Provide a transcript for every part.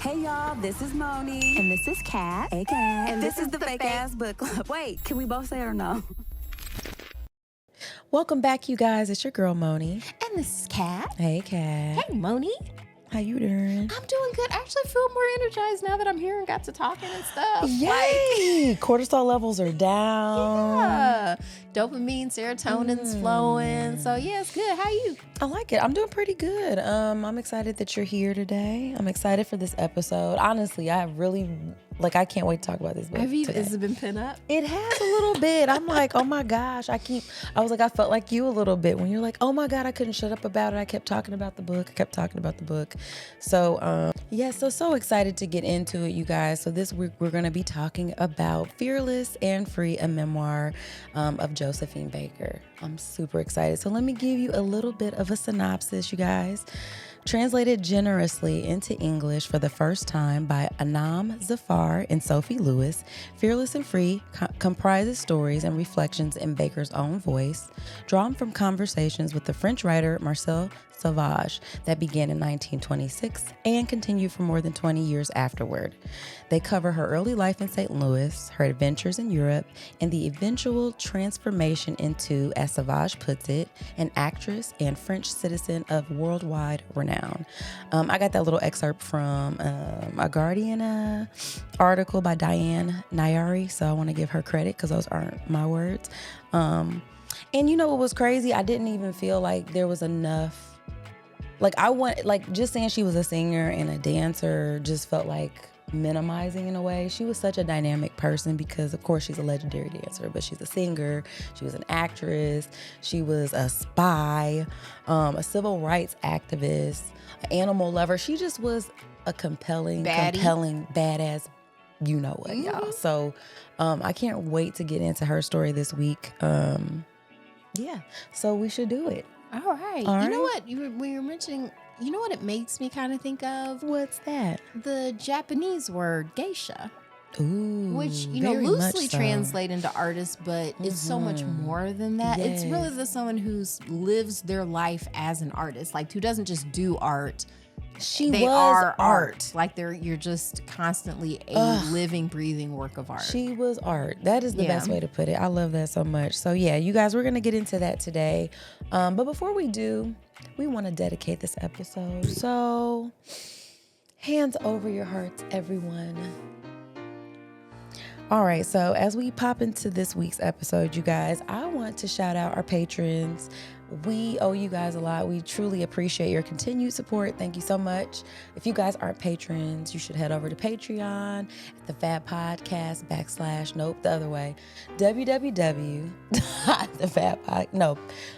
Hey y'all, this is Moni. And this is Kat. AKA. And this is the Fake Ass Book Club. Wait, can we both say it or no? Welcome back, you guys. It's your girl, Moni. And this is Kat. Hey, Kat. Hey, Moni. How you doing? I'm doing good. I actually feel more energized now that I'm here and got to talking and stuff. Yay! Cortisol levels are down. Yeah. Dopamine, serotonin's flowing. So, yeah, it's good. How you? I like it. I'm doing pretty good. I'm excited that you're here today. I'm excited for this episode. Honestly, I really... I can't wait to talk about this book today. Has it been pent up? It has a little bit. I'm like, oh my gosh. I felt like you a little bit when you're like, oh my God, I couldn't shut up about it. I kept talking about the book. So, so excited to get into it, you guys. So this week we're going to be talking about Fearless and Free, a memoir of Josephine Baker. I'm super excited. So let me give you a little bit of a synopsis, you guys. Translated generously into English for the first time by Anam, Zafar, and Sophie Lewis, Fearless and Free comprises stories and reflections in Baker's own voice, drawn from conversations with the French writer Marcel Sauvage that began in 1926 and continued for more than 20 years afterward. They cover her early life in St. Louis, her adventures in Europe, and the eventual transformation into, as Sauvage puts it, an actress and French citizen of worldwide renown. I got that little excerpt from a Guardian article by Dina Nayeri, so I want to give her credit because those aren't my words. And you know what was crazy? I didn't even feel like there was enough. Just saying she was a singer and a dancer just felt like minimizing in a way. She was such a dynamic person because, of course, she's a legendary dancer, but she's a singer. She was an actress. She was a spy, a civil rights activist, an animal lover. She just was a compelling, badass, you know what, y'all. So I can't wait to get into her story this week. So we should do it. All right. You know what? When you're mentioning, you know what it makes me kind of think of? What's that? The Japanese word geisha. Ooh, which, loosely translate into artist, but it's so much more than that. Yes. It's really someone who lives their life as an artist, who doesn't just do art. They are art. You're just constantly a living, breathing work of art. She was art. That is the best way to put it. I love that so much. So you guys, we're going to get into that today. But before we do, we want to dedicate this episode. So hands over your hearts, everyone. All right, so as we pop into this week's episode, you guys, I want to shout out our patrons. We owe you guys a lot. We truly appreciate your continued support. Thank you so much. If you guys aren't patrons, you should head over to Patreon at the Fab Podcast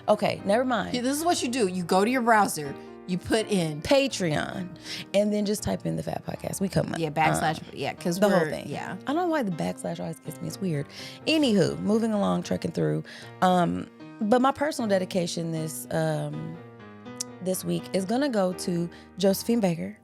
Okay, never mind. Yeah, this is what you do. You go to your browser. You put in Patreon and then just type in the Fab Podcast. We come up. Yeah, backslash. Because the whole thing. Yeah. I don't know why the backslash always gets me. It's weird. Anywho, moving along, trekking through. But my personal dedication this week is gonna go to Josephine Baker,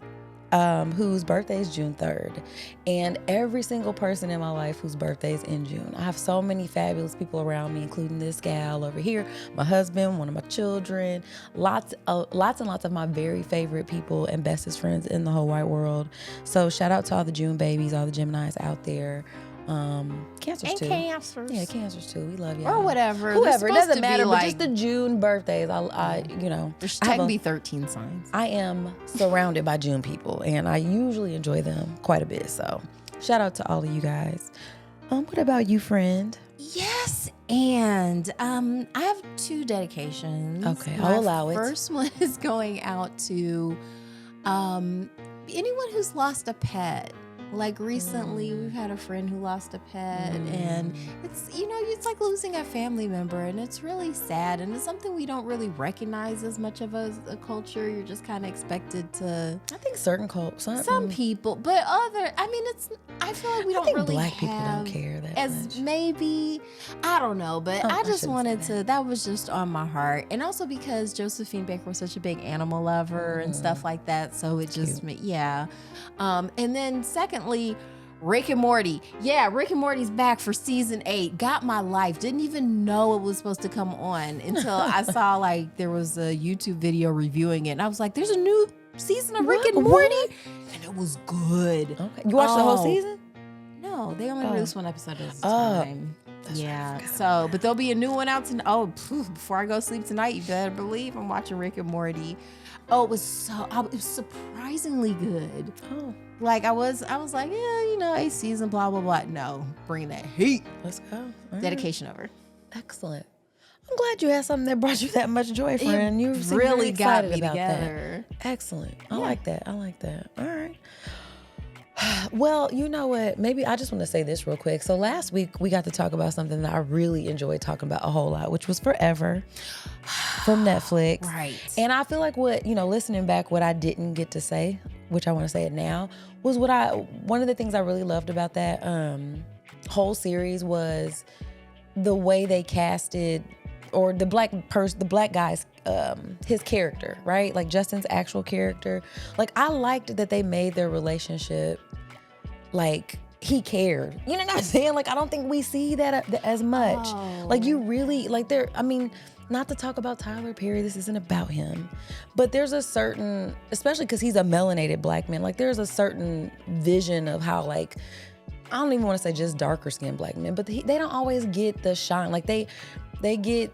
whose birthday is June 3rd, and every single person in my life whose birthday is in June. I have so many fabulous people around me, including this gal over here, my husband, one of my children, lots and lots of my very favorite people and bestest friends in the whole wide world. So shout out to all the June babies, all the Geminis out there. Cancers and too. Cancers. Yeah, cancers too. We love you. Or whatever. Whoever. It doesn't matter, but just the June birthdays. There's technically 13 signs. I am surrounded by June people, and I usually enjoy them quite a bit. So shout out to all of you guys. What about you, friend? Yes, and I have two dedications. Okay, I'll allow it. First one is going out to anyone who's lost a pet. Recently, we've had a friend who lost a pet, and it's like losing a family member, and it's really sad, and it's something we don't really recognize as much of a culture. You're just kind of expected to. I think certain some people, but I feel like we don't really black have people don't care that much. Maybe, I don't know, but I just wanted to. That was just on my heart, and also because Josephine Baker was such a big animal lover and stuff like that, so it just and then secondly, Rick and Morty. Yeah, Rick and Morty's back for season 8. Got my life. Didn't even know it was supposed to come on until I saw there was a YouTube video reviewing it. And I was like, there's a new season of Rick and Morty, and it was good. Okay, you watched the whole season? No, they only released one episode at a time. Yeah. So, but there'll be a new one out tonight. Before I go sleep tonight, you better believe I'm watching Rick and Morty. Oh, it was surprisingly good. Oh. Like I was like, yeah, 8 seasons, blah blah blah. No, bring that heat. Let's go. Dedication over. Excellent. I'm glad you had something that brought you that much joy, friend. You really got me about together. That. Excellent. I like that. All right. Well, you know what? Maybe I just want to say this real quick. So last week we got to talk about something that I really enjoyed talking about a whole lot, which was Forever from Netflix. Right. And I feel like listening back, what I didn't get to say, which I want to say it now, was one of the things I really loved about that whole series was the way they casted, or the black guy's his character, right? Like Justin's actual character. Like I liked that they made their relationship like he cared. You know what I'm saying? Like I don't think we see that as much. Oh. Like you really not to talk about Tyler Perry, this isn't about him, but there's a certain, especially because he's a melanated black man, like there's a certain vision of how, like, I don't even want to say just darker skinned black men, but they don't always get the shine. Like they get,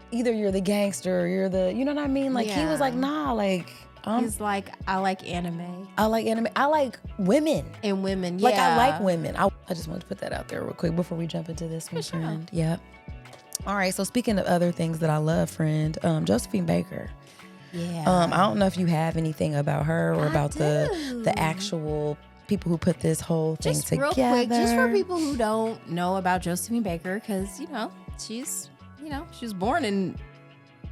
either you're the gangster or you're the, you know what I mean? Like he was like, nah, like. He's like, I like anime. I like women. And women, yeah. Like I like women. I just wanted to put that out there real quick before we jump into this one, friend. Yeah. All right, so speaking of other things that I love, friend, Josephine Baker. Yeah. I don't know if you have anything about her or about the actual people who put this whole thing together. Just real quick, just for people who don't know about Josephine Baker, because, she was born in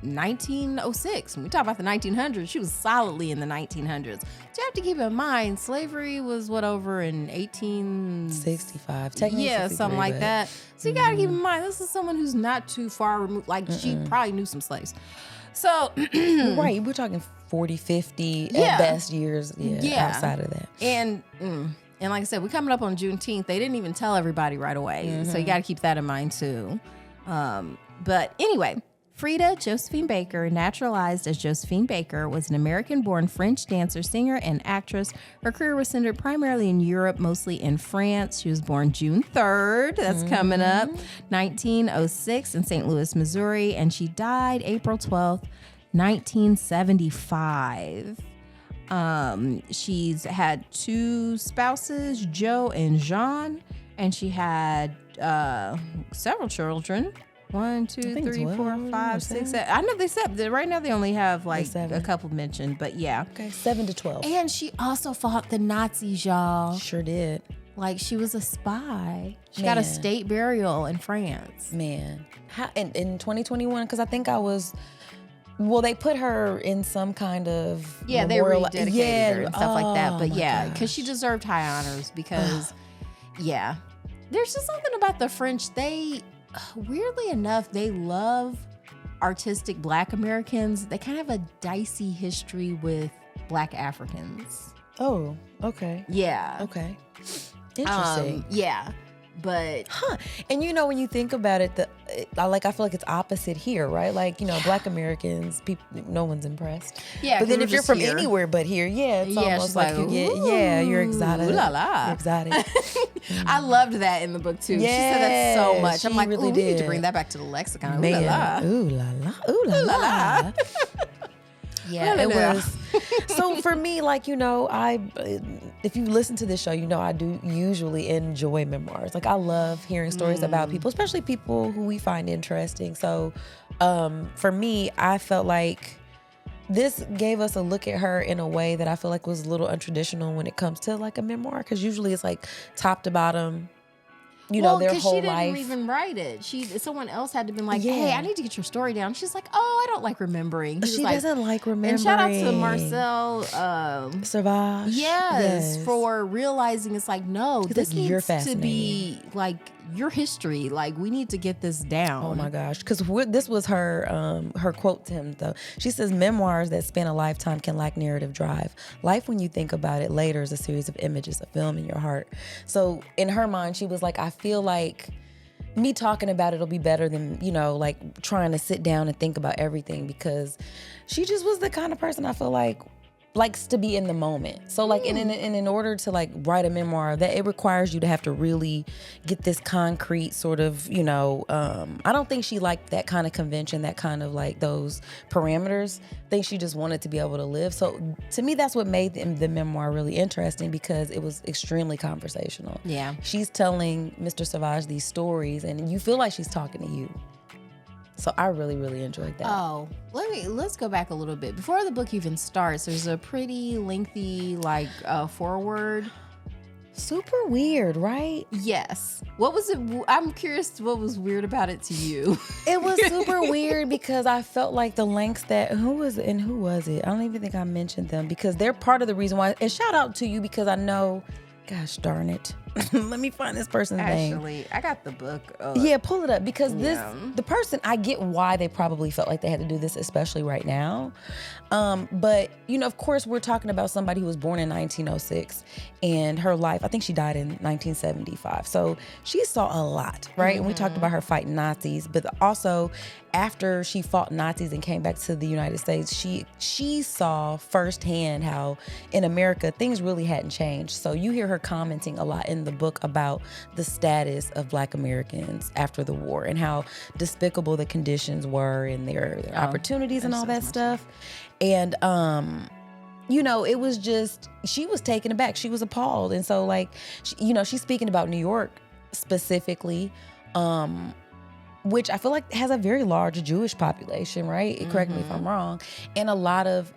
1906. When we talk about the 1900s, she was solidly in the 1900s. But you have to keep in mind, slavery was over in 1865. Technically, something like that. So you got to keep in mind, this is someone who's not too far removed. Like she probably knew some slaves. So right, we're talking 40, 50 at best years. Outside of that. And like I said, we're coming up on Juneteenth. They didn't even tell everybody right away. So you got to keep that in mind too. But anyway, Frida Josephine Baker, naturalized as Josephine Baker, was an American-born French dancer, singer, and actress. Her career was centered primarily in Europe, mostly in France. She was born June 3rd, that's coming up, 1906 in St. Louis, Missouri, and she died April 12th, 1975. She's had 2 spouses, Joe and Jean, and she had several children. 1, 2, 3, 4, 5, 6, 7. I know they said that right now they only have like a couple mentioned, but yeah. Okay, 7 to 12. And she also fought the Nazis, y'all. Sure did. Like she was a spy. She got a state burial in France. Man, how in 2021? Because I think they put her in some kind of they rededicated her and stuff like that. But because she deserved high honors. Because there's just something about the French. They weirdly enough, they love artistic Black Americans. They kind of have a dicey history with Black Africans. Oh, okay. Yeah. Okay. Interesting. But and when you think about it, I feel like it's opposite here, right? Like Black Americans, people, no one's impressed. Yeah, but then if you're from anywhere but here, it's almost like you get, you're exotic. Ooh la la, you're exotic. I loved that in the book too. Yes, she said that so much. I'm like, really we need to bring that back to the lexicon. Man. Ooh la la, ooh la la, ooh la la. Yeah, it was. So for me, if you listen to this show, I do usually enjoy memoirs. Like I love hearing stories about people, especially people who we find interesting. So for me, I felt like this gave us a look at her in a way that I feel like was a little untraditional when it comes to like a memoir, because usually it's like top to bottom. Their whole life. She didn't even write it. Someone else had to be like, hey, I need to get your story down. She's like, oh, I don't like remembering. She doesn't like remembering. And shout out to Marcel Sauvage. Yes, for realizing it's like, no, this needs to be like your history. Like we need to get this down. Oh my gosh, because this was her quote to him though. She says, memoirs that span a lifetime can lack narrative drive. Life, when you think about it later, is a series of images, a film in your heart. So in her mind, she was like, I feel like me talking about it'll be better than like trying to sit down and think about everything, because she just was the kind of person I feel like likes to be in the moment. So like in order to like write a memoir, that it requires you to have to really get this concrete sort of, I don't think she liked that kind of convention, that kind of like those parameters. I think she just wanted to be able to live. So to me, that's what made the memoir really interesting, because it was extremely conversational. Yeah. She's telling Mr. Sauvage these stories and you feel like she's talking to you. So I really, really enjoyed that. Oh, let's go back a little bit. Before the book even starts, there's a pretty lengthy foreword. Super weird, right? Yes. What was it? I'm curious what was weird about it to you. It was super weird because I felt like the lengths that, who was it? I don't even think I mentioned them, because they're part of the reason why. And shout out to you, because I know, gosh darn it. Let me find this person's name. Actually, I got the book. Yeah, pull it up, because the person, I get why they probably felt like they had to do this, especially right now. But, of course, we're talking about somebody who was born in 1906, and her life, I think she died in 1975. So she saw a lot, right? And we talked about her fighting Nazis, but also after she fought Nazis and came back to the United States, she saw firsthand how in America things really hadn't changed. So you hear her commenting a lot in the book about the status of Black Americans after the war and how despicable the conditions were and their opportunities and all that stuff. And it was just, she was taken aback. She was appalled. And so like, she's speaking about New York specifically, which I feel like has a very large Jewish population, right? Correct me if I'm wrong. And a lot of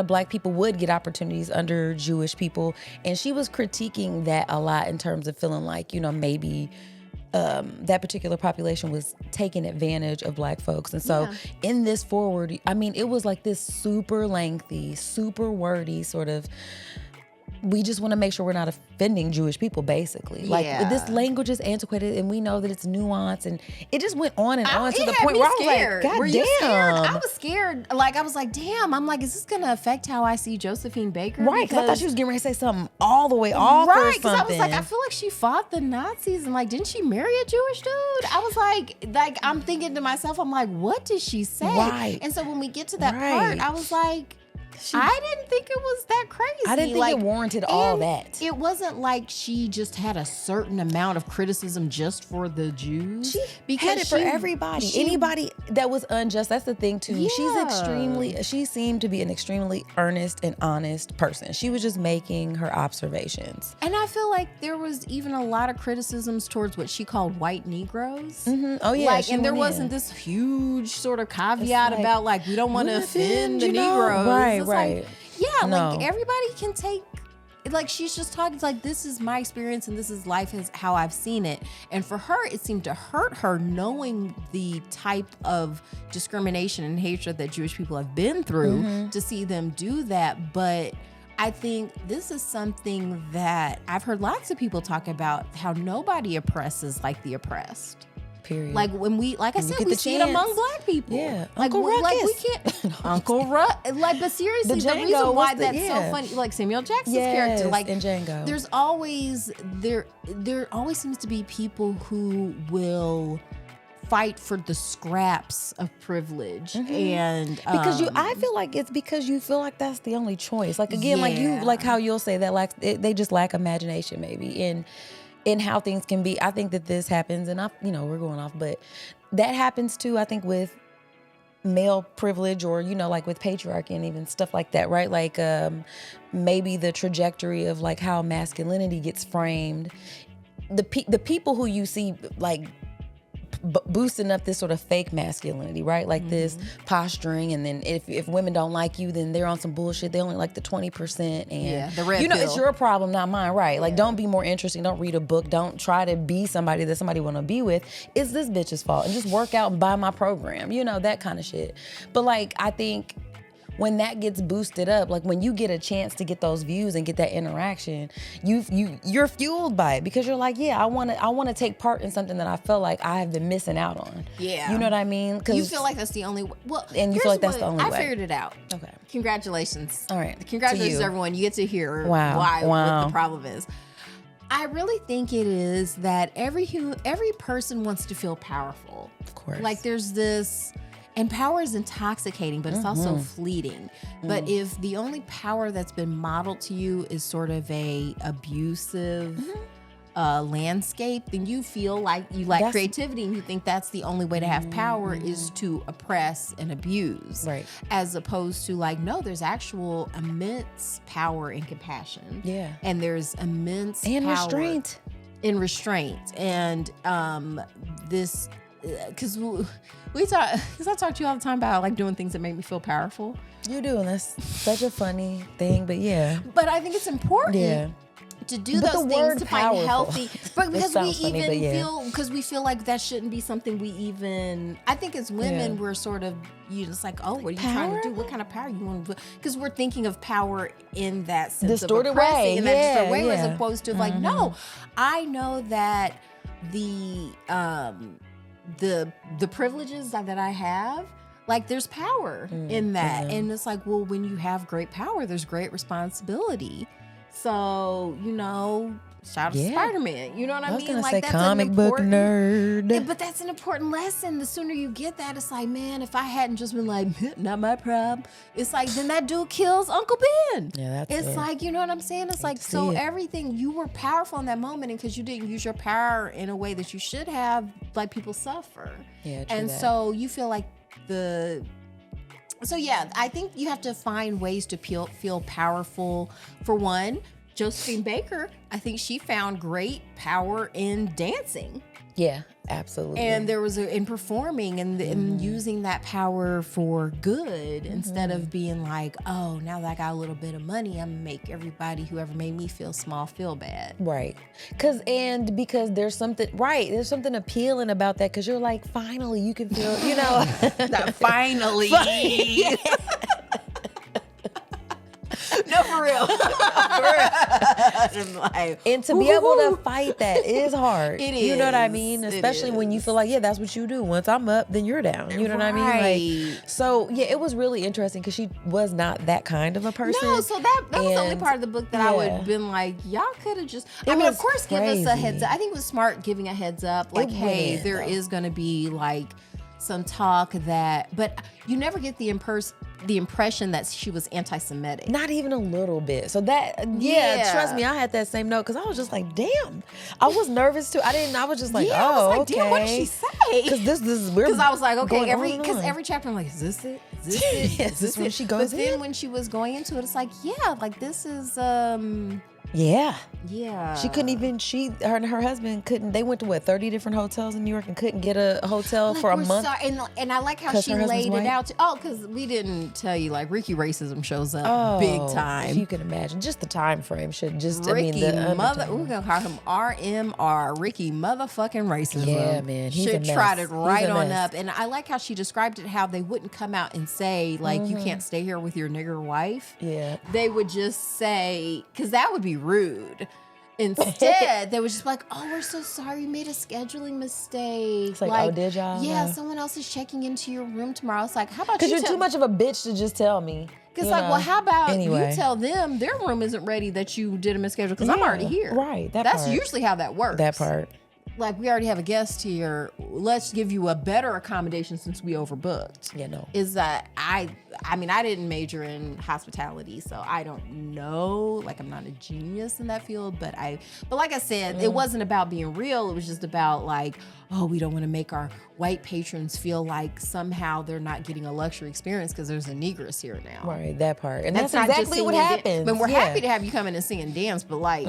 Black people would get opportunities under Jewish people. And she was critiquing that a lot in terms of feeling like, maybe that particular population was taking advantage of Black folks. And so in this forward, it was like this super lengthy, super wordy sort of, we just want to make sure we're not offending Jewish people, basically. Like, this language is antiquated, and we know that it's nuanced, and it just went on and on to the point where I was like, God Were damn. you scared? I was scared. Like, I was like, damn. I'm like, is this going to affect how I see Josephine Baker? Right, because I thought she was getting ready to say something all the way off or something. Right, because I was like, I feel like she fought the Nazis, and like, didn't she marry a Jewish dude? I was like, I'm thinking to myself, I'm like, what did she say? Right. And so when we get to that part, I was like, I didn't think it was that crazy. I didn't think it warranted all that. It wasn't like she just had a certain amount of criticism just for the Jews. She had it for everybody. Anybody that was unjust. That's the thing too. Yeah. She seemed to be an extremely earnest and honest person. She was just making her observations. And I feel like there was even a lot of criticisms towards what she called white Negroes. Mm-hmm. Oh yeah. And there wasn't this huge sort of caveat about like, we don't want to offend the Negroes. Right. Like, like everybody can take, like she's just talking like, this is my experience and this is life is how I've seen it. And for her, it seemed to hurt her knowing the type of discrimination and hatred that Jewish people have been through to see them do that. But I think this is something that I've heard lots of people talk about, how nobody oppresses like the oppressed. Period. Like when we, like I said, we see it among Black people. Yeah, like Uncle Ruckus. Like we can't, Uncle Ruck. Like, but seriously, the reason why that's so funny, like Samuel Jackson's character, like in Django, there's always there always seems to be people who will fight for the scraps of privilege and because I feel like it's because you feel like that's the only choice. Like again, like how you'll say that they just lack imagination maybe in how things can be. I think that this happens, and we're going off, but that happens too, I think, with male privilege or, like with patriarchy and even stuff like that, right? Like maybe the trajectory of like how masculinity gets framed. The people who you see like boosting up this sort of fake masculinity, right? Like this posturing, and then if women don't like you, then they're on some bullshit. They only like the 20%, and the red pill. It's your problem, not mine, right? Like, don't be more interesting. Don't read a book. Don't try to be somebody that somebody want to be with. It's this bitch's fault, and just work out and buy my program, that kind of shit. But like, I think when that gets boosted up, like when you get a chance to get those views and get that interaction, you're fueled by it, because you're like, I want to take part in something that I feel like I have been missing out on. Yeah, you know what I mean? You feel like that's the only way. Well, and you feel like that's the only way. I figured it out. Okay, congratulations. All right, congratulations, everyone. You get to hear what the problem is. I really think it is that every person wants to feel powerful. Of course, like there's this. And power is intoxicating, but it's also fleeting. But if the only power that's been modeled to you is sort of a abusive landscape, then you feel like you lack creativity, and you think that's the only way to have power is to oppress and abuse. Right. As opposed to like, no, there's actual immense power in compassion. Yeah. And there's immense And power restraint. in restraint. And this, because I talk to you all the time about like doing things that make me feel powerful. You do, and that's such a funny thing, but yeah. But I think it's important to do But those the things word to find powerful. healthy. But because we sounds funny, even but yeah. feel like that shouldn't be something we even. I think as women, Yeah. we're sort of just like, oh, what are you trying to do? What kind of power you want to? Because we're thinking of power in that sense Distorted of oppressing, way. in that distorted way, Yeah, as yeah. opposed to like, no, I know that the privileges that I have. Like there's power in that. And it's like, well, when you have great power, there's great responsibility. So, shout out to Spider-Man. You know what I mean? I was gonna like say that's comic book nerd. Yeah, but that's an important lesson. The sooner you get that, it's like, man, if I hadn't just been like, not my problem. It's like, then that dude kills Uncle Ben. Yeah, that's It's like, you know what I'm saying? It's like, so everything, you were powerful in that moment, and because you didn't use your power in a way that you should have, like people suffer. Yeah, true and that. so you feel like I think you have to find ways to feel powerful. For one, Josephine Baker, I think she found great power in dancing. Yeah, absolutely. And there was in performing and using that power for good instead of being like, oh, now that I got a little bit of money, I'm gonna make everybody who ever made me feel small feel bad. Right. Because there's something appealing about that, because you're like, finally you can feel, That finally. No, for real. And to be able to fight that is hard. It You know what I is. mean? It Especially when you feel like, yeah, that's what you do. Once I'm up, then you're down. You know what I mean? Right. Like, so yeah, it was really interesting because she was not that kind of a person. No, so that was the only And, part of the book that I would yeah. have been like, y'all could have just. It of was course, give us a crazy. heads up. I think it was smart giving a heads up, like, hey, went, there though. is going to be like some talk that, but you never get the impression that she was anti-Semitic. Not even a little bit. So that, Yeah. trust me, I had that same note because I was just like, damn. I was nervous too. I was just like, Yeah, I was like, okay. damn, what did she say? Because this is weird. Because I was like, okay, every every chapter I'm like, is this it? Is this it? Is this when it? she goes But then in? when she was going into it, it's like, yeah, like this is yeah. yeah. She couldn't even, her and her husband couldn't, they went to 30 different hotels in New York and couldn't get a hotel for a we're month. sorry, and I like how 'Cause she her husband's laid it white? out. Because we didn't tell you, like, Ricky racism shows up big If time. you can imagine, just the time frame should just, Ricky the we're undertone. gonna call him RMR, Ricky motherfucking racism. Yeah, man, he's a Shit mess. trotted He's right a on mess. up. And I like how she described it, how they wouldn't come out and say, like, you can't stay here with your nigger wife. Yeah. They would just say, because that would be rude. Instead, they were just like, oh, we're so sorry, we made a scheduling mistake. It's like, oh, did y'all? Yeah, No. someone else is checking into your room tomorrow. It's like, how about you Because you're tell- too much of a bitch to just tell me. It's you like, know? well, how about Anyway. you tell them their room isn't ready that you did a misschedule because I'm Yeah, already here. right, That's part. usually how that works. That part. Like, we already have a guest here. Let's give you a better accommodation since we overbooked. Yeah, no. Is that I mean, I didn't major in hospitality, so I don't know. Like, I'm not a genius in that field, but like I said, it wasn't about being real. It was just about like, oh, we don't want to make our white patrons feel like somehow they're not getting a luxury experience because there's a negress here now. Right, that part. And that's not just exactly what singing and happens. But we're Yeah. happy to have you come in and sing and dance, but like,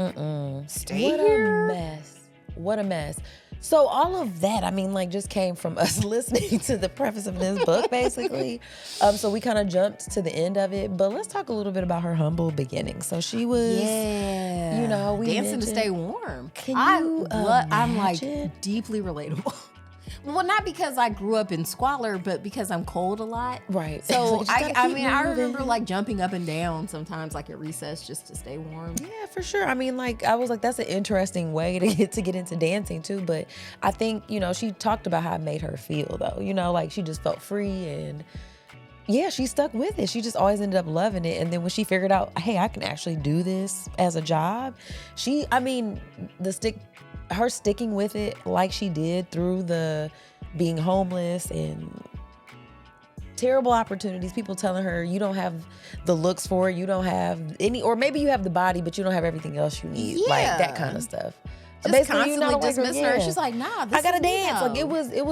stay What here. a mess. What a mess. So all of that, I mean, like, just came from us listening to the preface of this book, basically. So we kind of jumped to the end of it. But let's talk a little bit about her humble beginnings. So she was, Yeah. you know, we dancing to mentioned- stay warm. Can you I'm like imagine? deeply relatable. Well, not because I grew up in squalor, but because I'm cold a lot. Right. So It's like, you just gotta I keep mean, I moving. remember like jumping up and down sometimes, like at recess, just to stay warm. Yeah, for sure. I mean, like, I was like, that's an interesting way to get into dancing too. But I think, you know, she talked about how it made her feel though. You know, like she just felt free and yeah, she stuck with it. She just always ended up loving it. And then when she figured out, hey, I can actually do this as a job, her sticking with it like she did through the being homeless and terrible opportunities. People telling her you don't have the looks for it, you don't have any, or maybe you have the body, but you don't have everything else you need. Like that kind of stuff. Just basically, constantly dismissing her. She's like, nah, this I gotta is dance. me,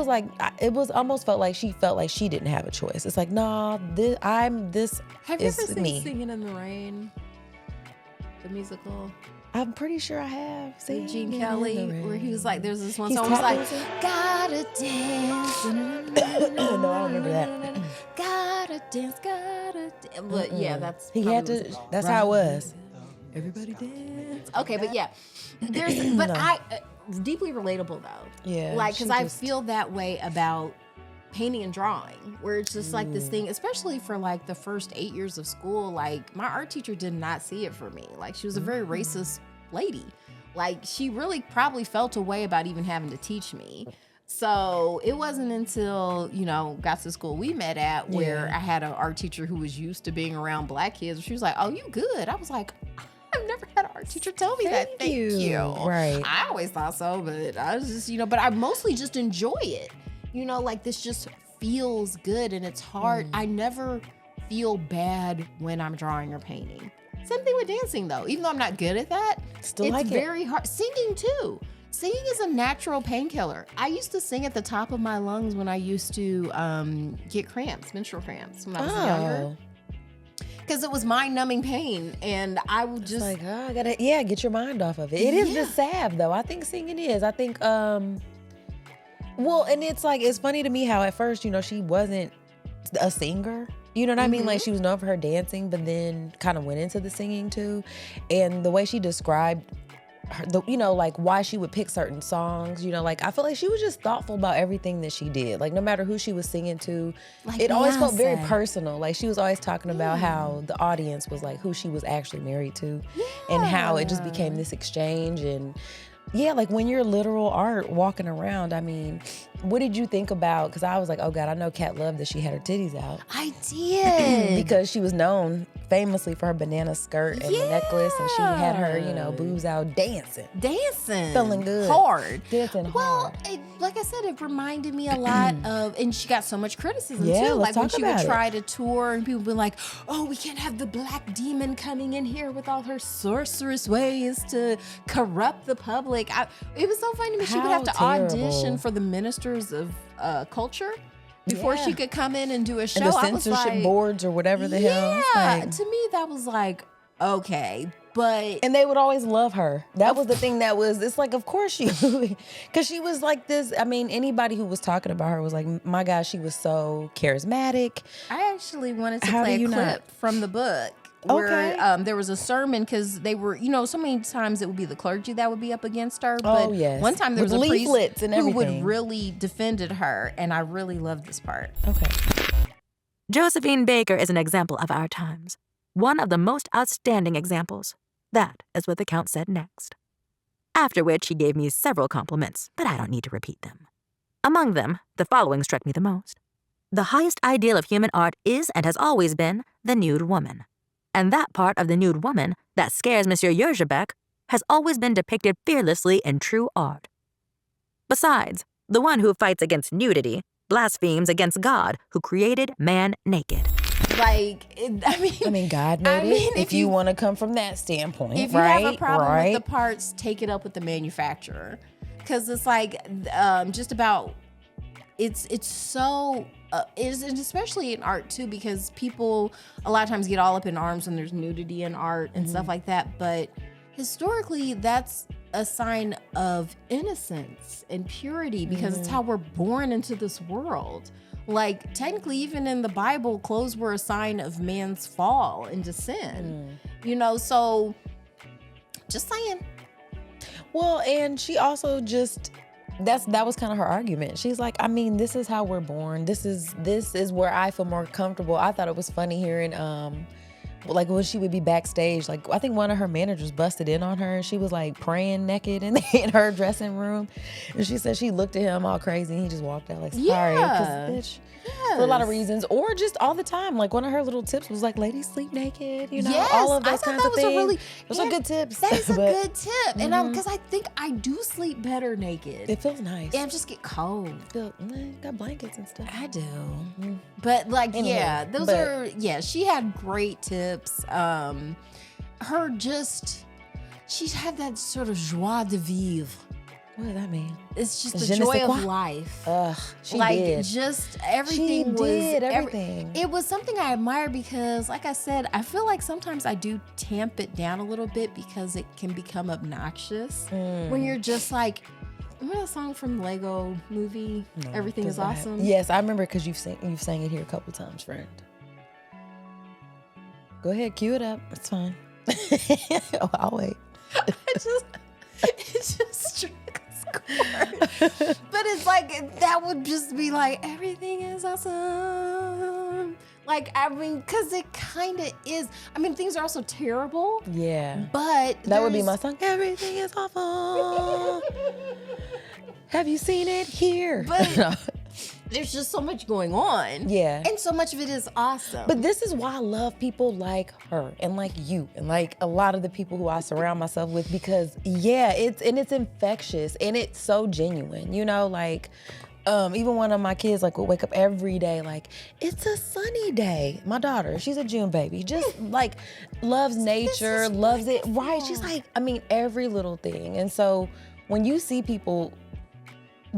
Like it was almost felt like she didn't have a choice. It's like, nah, Have you ever seen me. Singing in the Rain? The musical? I'm pretty sure I have. With Gene Kelly, where he was like, there's this one song, was like, gotta dance. No, I don't remember that. Gotta dance, gotta dance. But yeah, that's he had to. That's how it was. Everybody dance. Okay, but yeah, I deeply relatable though. Yeah, like because I feel that way about painting and drawing, where it's just like this thing, especially for like the first 8 years of school. Like my art teacher did not see it for me. Like she was a very racist lady. Like she really probably felt a way about even having to teach me. So it wasn't until, got to school we met at where I had an art teacher who was used to being around Black kids. She was like, oh, you good? I was like, I've never had an art teacher tell me that. Thank you. Right. I always thought so, but I was just, but I mostly just enjoy it. Like this just feels good and it's hard. I never feel bad when I'm drawing or painting. Same thing with dancing though. Even though I'm not good at that, it's very hard. Singing too. Singing is a natural painkiller. I used to sing at the top of my lungs when I used to get menstrual cramps when I was younger. Because it was mind-numbing pain, and I would just like, I gotta, get your mind off of it. It is the salve, though. I think singing is. I think, and it's like, it's funny to me how at first, she wasn't a singer. You know what I mean? Like she was known for her dancing, but then kind of went into the singing too. And the way she described her, like why she would pick certain songs, like I feel like she was just thoughtful about everything that she did. Like no matter who she was singing to, like it always felt very personal. Like she was always talking about how the audience was like who she was actually married to and how it just became this exchange. And like when you're literal art walking around, I mean, what did you think about, because I was like, oh God, I know Kat loved that she had her titties out. I did. Because she was known famously for her banana skirt and the necklace, and she had her, boobs out dancing. Feeling good. Hard. Dancing hard. Like I said, it reminded me a lot of, and she got so much criticism Yeah, too. let's Like when talk she would about try to tour and people would be like, oh, we can't have the black demon coming in here with all her sorcerous ways to corrupt the public. It was so funny to me. She would have to audition for the ministers of culture before she could come in and do a show. And the censorship boards or whatever the hell. Yeah, to me that was like, okay, but... And they would always love her. That was the thing it's like, of course she would. Because she was like this, I mean, anybody who was talking about her was like, my gosh, she was so charismatic. I actually wanted to play a clip from the book. Where there was a sermon, because they were, so many times it would be the clergy that would be up against her. But one time there was a priest who would really defended her, and I really loved this part. Okay. Josephine Baker is an example of our times. One of the most outstanding examples. That is what the Count said next. After which he gave me several compliments, but I don't need to repeat them. Among them, the following struck me the most. The highest ideal of human art is and has always been the nude woman. And that part of the nude woman that scares Monsieur Yergebec has always been depicted fearlessly in true art. Besides, the one who fights against nudity blasphemes against God who created man naked. Like, I mean, God made it. If you want to come from that standpoint, if you have a problem with the parts, take it up with the manufacturer, because it's like just about it's so. And especially in art too, because people a lot of times get all up in arms when there's nudity in art and stuff like that. But historically, that's a sign of innocence and purity, because it's how we're born into this world. Like technically, even in the Bible, clothes were a sign of man's fall into sin. So just saying. Well, and she also just. That was kind of her argument. She's like, I mean, this is how we're born. This is where I feel more comfortable. I thought it was funny hearing like when she would be backstage, like I think one of her managers busted in on her and she was like praying naked in her dressing room. And she said she looked at him all crazy and he just walked out like, sorry, bitch. For a lot of reasons, or just all the time. Like one of her little tips was like, ladies sleep naked, you know, all of those kinds of things. Those are good tips. That is a good tip. And because I think I do sleep better naked. It feels nice. Yeah, I just get cold. Got blankets and stuff. I do. But like, she had great tips. She had that sort of joie de vivre. What does that mean? It's just the joy of life. She did. Just everything everything. It was something I admire because, like I said, I feel like sometimes I do tamp it down a little bit because it can become obnoxious when you're just like, remember that song from the Lego movie? No, Everything is Awesome? Yes, I remember because you've sang it here a couple times, friend. Go ahead, cue it up. It's fine. I'll wait. It just struck a chord. But it's like, that would just be like, everything is awesome. Like, I mean, because it kind of is. I mean, things are also terrible. Yeah. But that would be my song. Everything is awful. Have you seen it here? But there's just so much going on. Yeah. And so much of it is awesome. But this is why I love people like her and like you and like a lot of the people who I surround myself with, because it's infectious and it's so genuine, you know, like even one of my kids like will wake up every day like, it's a sunny day. My daughter, she's a June baby, just like loves nature, loves it. Right. She's like, I mean, every little thing. And so when you see people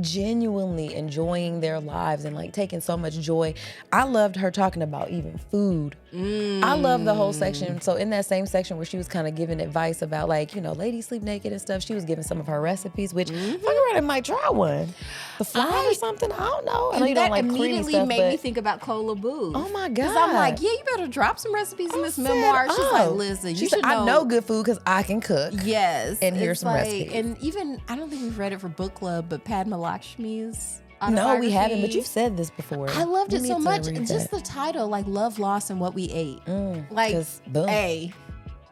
genuinely enjoying their lives and like taking so much joy. I loved her talking about even food. I love the whole section. So in that same section where she was kind of giving advice about like, you know, ladies sleep naked and stuff, she was giving some of her recipes, which I might try one. The fly or something, I don't know. I know you don't like creamy stuff, immediately made me think about Cola Booth. Oh my God. Because I'm like, yeah, you better drop some recipes in this memoir. She's like, listen, you should know. I know good food because I can cook. Yes. And here's some recipes. And even, I don't think we've read it for book club, but Padma Lakshmi's No, we haven't, but you've said this before. I loved it so much. Just the title, like Love, Loss, and What We Ate. Like, boom. and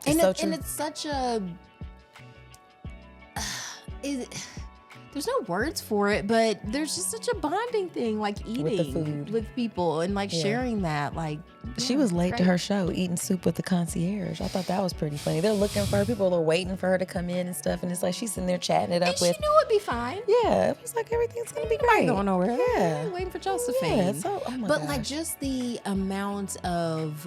it's such a... there's no words for it, but there's just such a bonding thing, like eating with the food, with people and like sharing that. Like, she was late to her show, eating soup with the concierge. I thought that was pretty funny. They're looking for her. People are waiting for her to come in and stuff, and it's like she's sitting there chatting it up with. She knew it'd be fine. Yeah, it was like everything's gonna be great. Not going nowhere. Yeah, waiting for Josephine. Yeah, so, but like just the amount of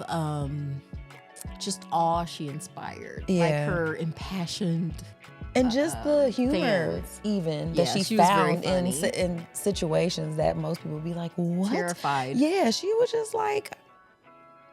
just awe she inspired, like her impassioned. And just the humor, even that she found in situations that most people would be like, "What?" Terrified. Yeah, she was just like,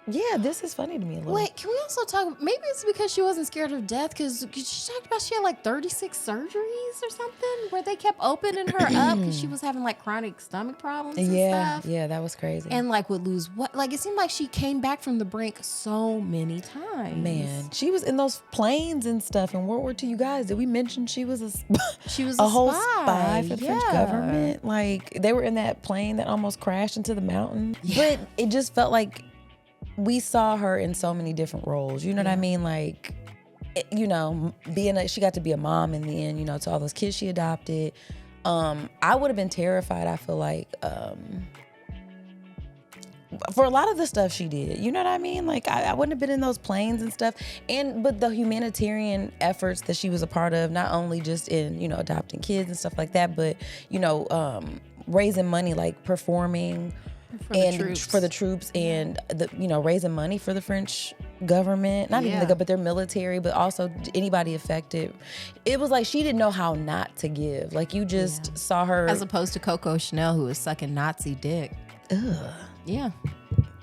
"Yeah, this is funny to me a little." Wait, can we also talk? Maybe it's because she wasn't scared of death, because she talked about she had like 36 surgeries or something where they kept opening her up because she was having like chronic stomach problems and stuff. Yeah, that was crazy. And like would lose like it seemed like she came back from the brink so many times. Man, she was in those planes and stuff in World War II. You guys, did we mention she was a whole spy for the French government? Like they were in that plane that almost crashed into the mountain. But it just felt like we saw her in so many different roles. You know what I mean? Like, you know, she got to be a mom in the end, you know, to all those kids she adopted. I would have been terrified, I feel like, for a lot of the stuff she did. You know what I mean? Like, I wouldn't have been in those planes and stuff. But the humanitarian efforts that she was a part of, not only just in, you know, adopting kids and stuff like that, but, you know, raising money, like performing for the troops and you know, raising money for the French government, not even but their military, but also anybody affected. It was like she didn't know how not to give. Like you just saw her, as opposed to Coco Chanel, who was sucking Nazi dick. Ugh. Yeah.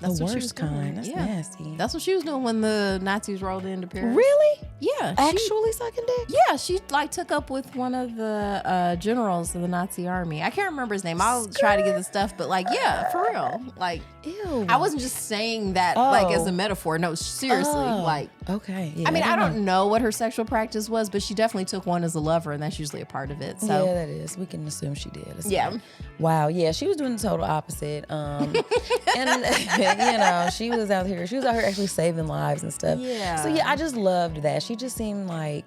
That's the worst kind. That's nasty. That's what she was doing when the Nazis rolled into Paris. Really? Yeah. Actually sucking dick? Yeah, she like took up with one of the generals of the Nazi army. I can't remember his name. I'll try to get the stuff, but like, yeah, for real. Like, ew. I wasn't just saying that like as a metaphor. No, seriously. Like, okay. Yeah, I mean, I don't know what her sexual practice was, but she definitely took one as a lover, and that's usually a part of it. So yeah, that is. We can assume she did. Yeah. Wow. Yeah, she was doing the total opposite. And she was out here actually saving lives and stuff. Yeah. So yeah, I just loved that. She just seemed like,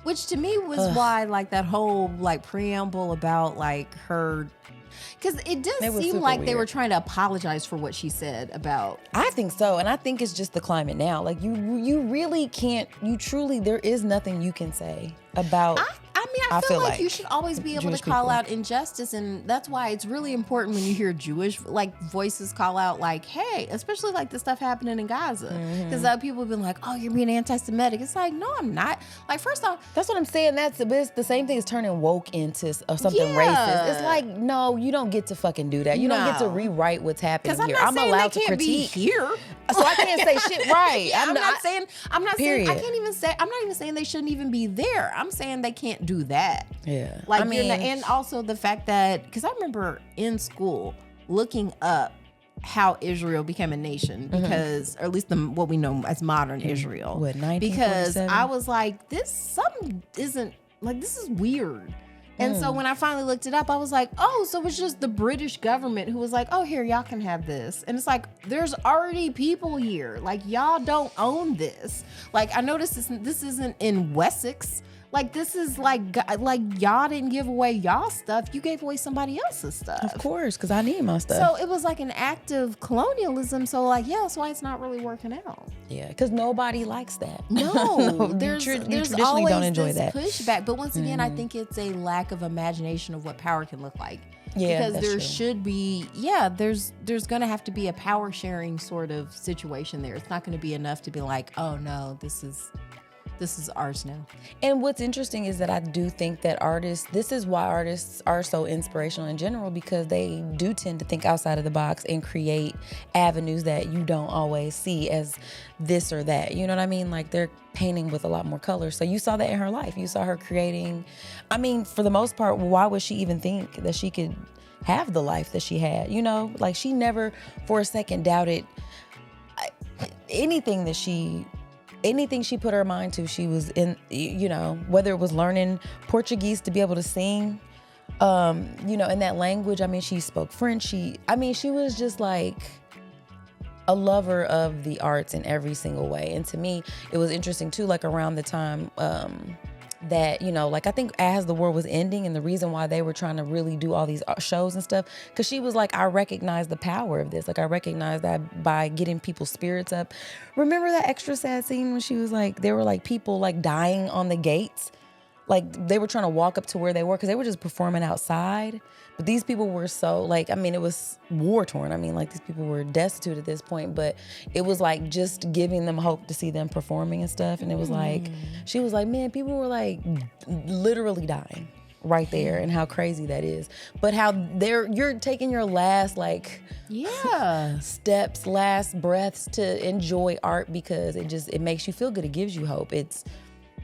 which to me was why like that whole like preamble about like her, because it does seem like they were trying to apologize for what she said about. I think so, and I think it's just the climate now. Like you really can't. You truly, there is nothing you can say about. I feel like you should always be able Jewish to call people. out injustice, and that's why it's really important when you hear Jewish like voices call out like, hey, especially like the stuff happening in Gaza, because people have been like, oh, you're being anti-Semitic. It's like, no, I'm not. Like, first off, that's what I'm saying. It's the same thing as turning woke into something racist. It's like, no, you don't get to fucking do that. You don't get to rewrite what's happening here. I'm allowed to critique here, so I can't say shit right. I'm not saying. I'm not period. saying. I can't even say. I'm not even saying they shouldn't even be there. I'm saying they can't do that. Yeah. Like, and also the fact that, because I remember in school looking up how Israel became a nation, because, or at least what we know as modern Israel. What, 1947? Because I was like, this is weird. And so when I finally looked it up, I was like, oh, so it's just the British government who was like, oh, here, y'all can have this. And it's like, there's already people here. Like, y'all don't own this. Like, I noticed this isn't in Wessex. Like, this is like y'all didn't give away y'all stuff. You gave away somebody else's stuff. Of course, because I need my stuff. So it was like an act of colonialism. So like, yeah, that's why it's not really working out. Yeah, because nobody likes that. No, there's you traditionally always don't enjoy this that pushback. But once again, I think it's a lack of imagination of what power can look like. Yeah, because there should be, there's going to have to be a power sharing sort of situation there. It's not going to be enough to be like, oh no, this is ours now. And what's interesting is that I do think that this is why artists are so inspirational in general, because they do tend to think outside of the box and create avenues that you don't always see as this or that. You know what I mean? Like, they're painting with a lot more color. So you saw that in her life. You saw her creating, I mean, for the most part, why would she even think that she could have the life that she had? You know, like, she never for a second doubted anything she put her mind to. She was in, whether it was learning Portuguese to be able to sing, in that language. I mean, she spoke French. She was just like a lover of the arts in every single way. And to me, it was interesting too, like around the time, that, like, I think as the war was ending, and the reason why they were trying to really do all these shows and stuff, because she was like, I recognize the power of this. Like, I recognize that by getting people's spirits up. Remember that extra sad scene when she was like, there were like people like dying on the gates? Like, they were trying to walk up to where they were because they were just performing outside. But these people were so, like, I mean, it was war torn. I mean, like, these people were destitute at this point, but it was like just giving them hope to see them performing and stuff. And it was like, she was like, man, people were like literally dying right there, and how crazy that is. But how you're taking your last steps, last breaths to enjoy art, because it makes you feel good. It gives you hope. It's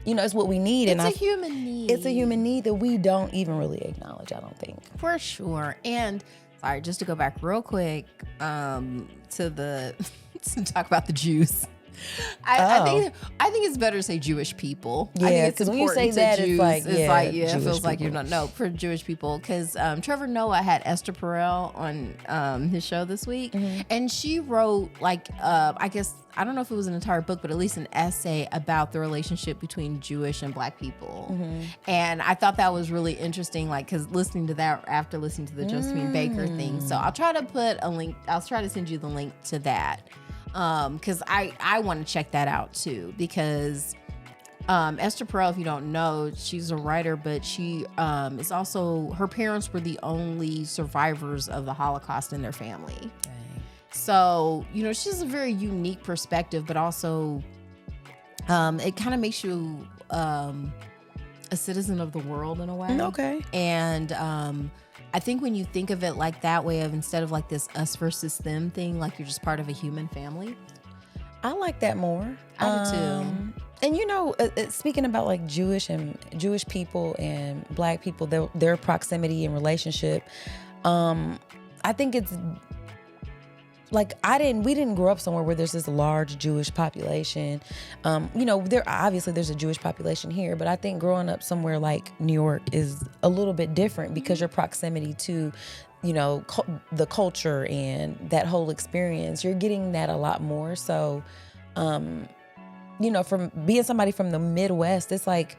what we need. It's a human need. It's a human need that we don't even really acknowledge, I don't think. For sure. And sorry, just to go back real quick to talk about the Jews. I think it's better to say Jewish people. Yeah, because when you say that, Jews, it feels Jewish like people. you're not. No, for Jewish people, because Trevor Noah had Esther Perel on his show this week, and she wrote I guess, I don't know if it was an entire book, but at least an essay about the relationship between Jewish and Black people. And I thought that was really interesting, like, because listening to that after listening to the Josephine Baker thing. So I'll try to put a link. I'll try to send you the link to that. Because I want to check that out too, because Esther Perel, if you don't know, she's a writer, but she is also, her parents were the only survivors of the Holocaust in their family. Dang. So, she has a very unique perspective, but also it kind of makes you a citizen of the world in a way. Okay. And I think when you think of it like that way, of instead of like this us versus them thing, like you're just part of a human family. I like that more. I do too. And speaking about like Jewish people and Black people, their proximity and relationship, I think it's like, we didn't grow up somewhere where there's this large Jewish population. There's a Jewish population here, but I think growing up somewhere like New York is a little bit different, because your proximity to the culture and that whole experience. You're getting that a lot more. So, from being somebody from the Midwest, it's like,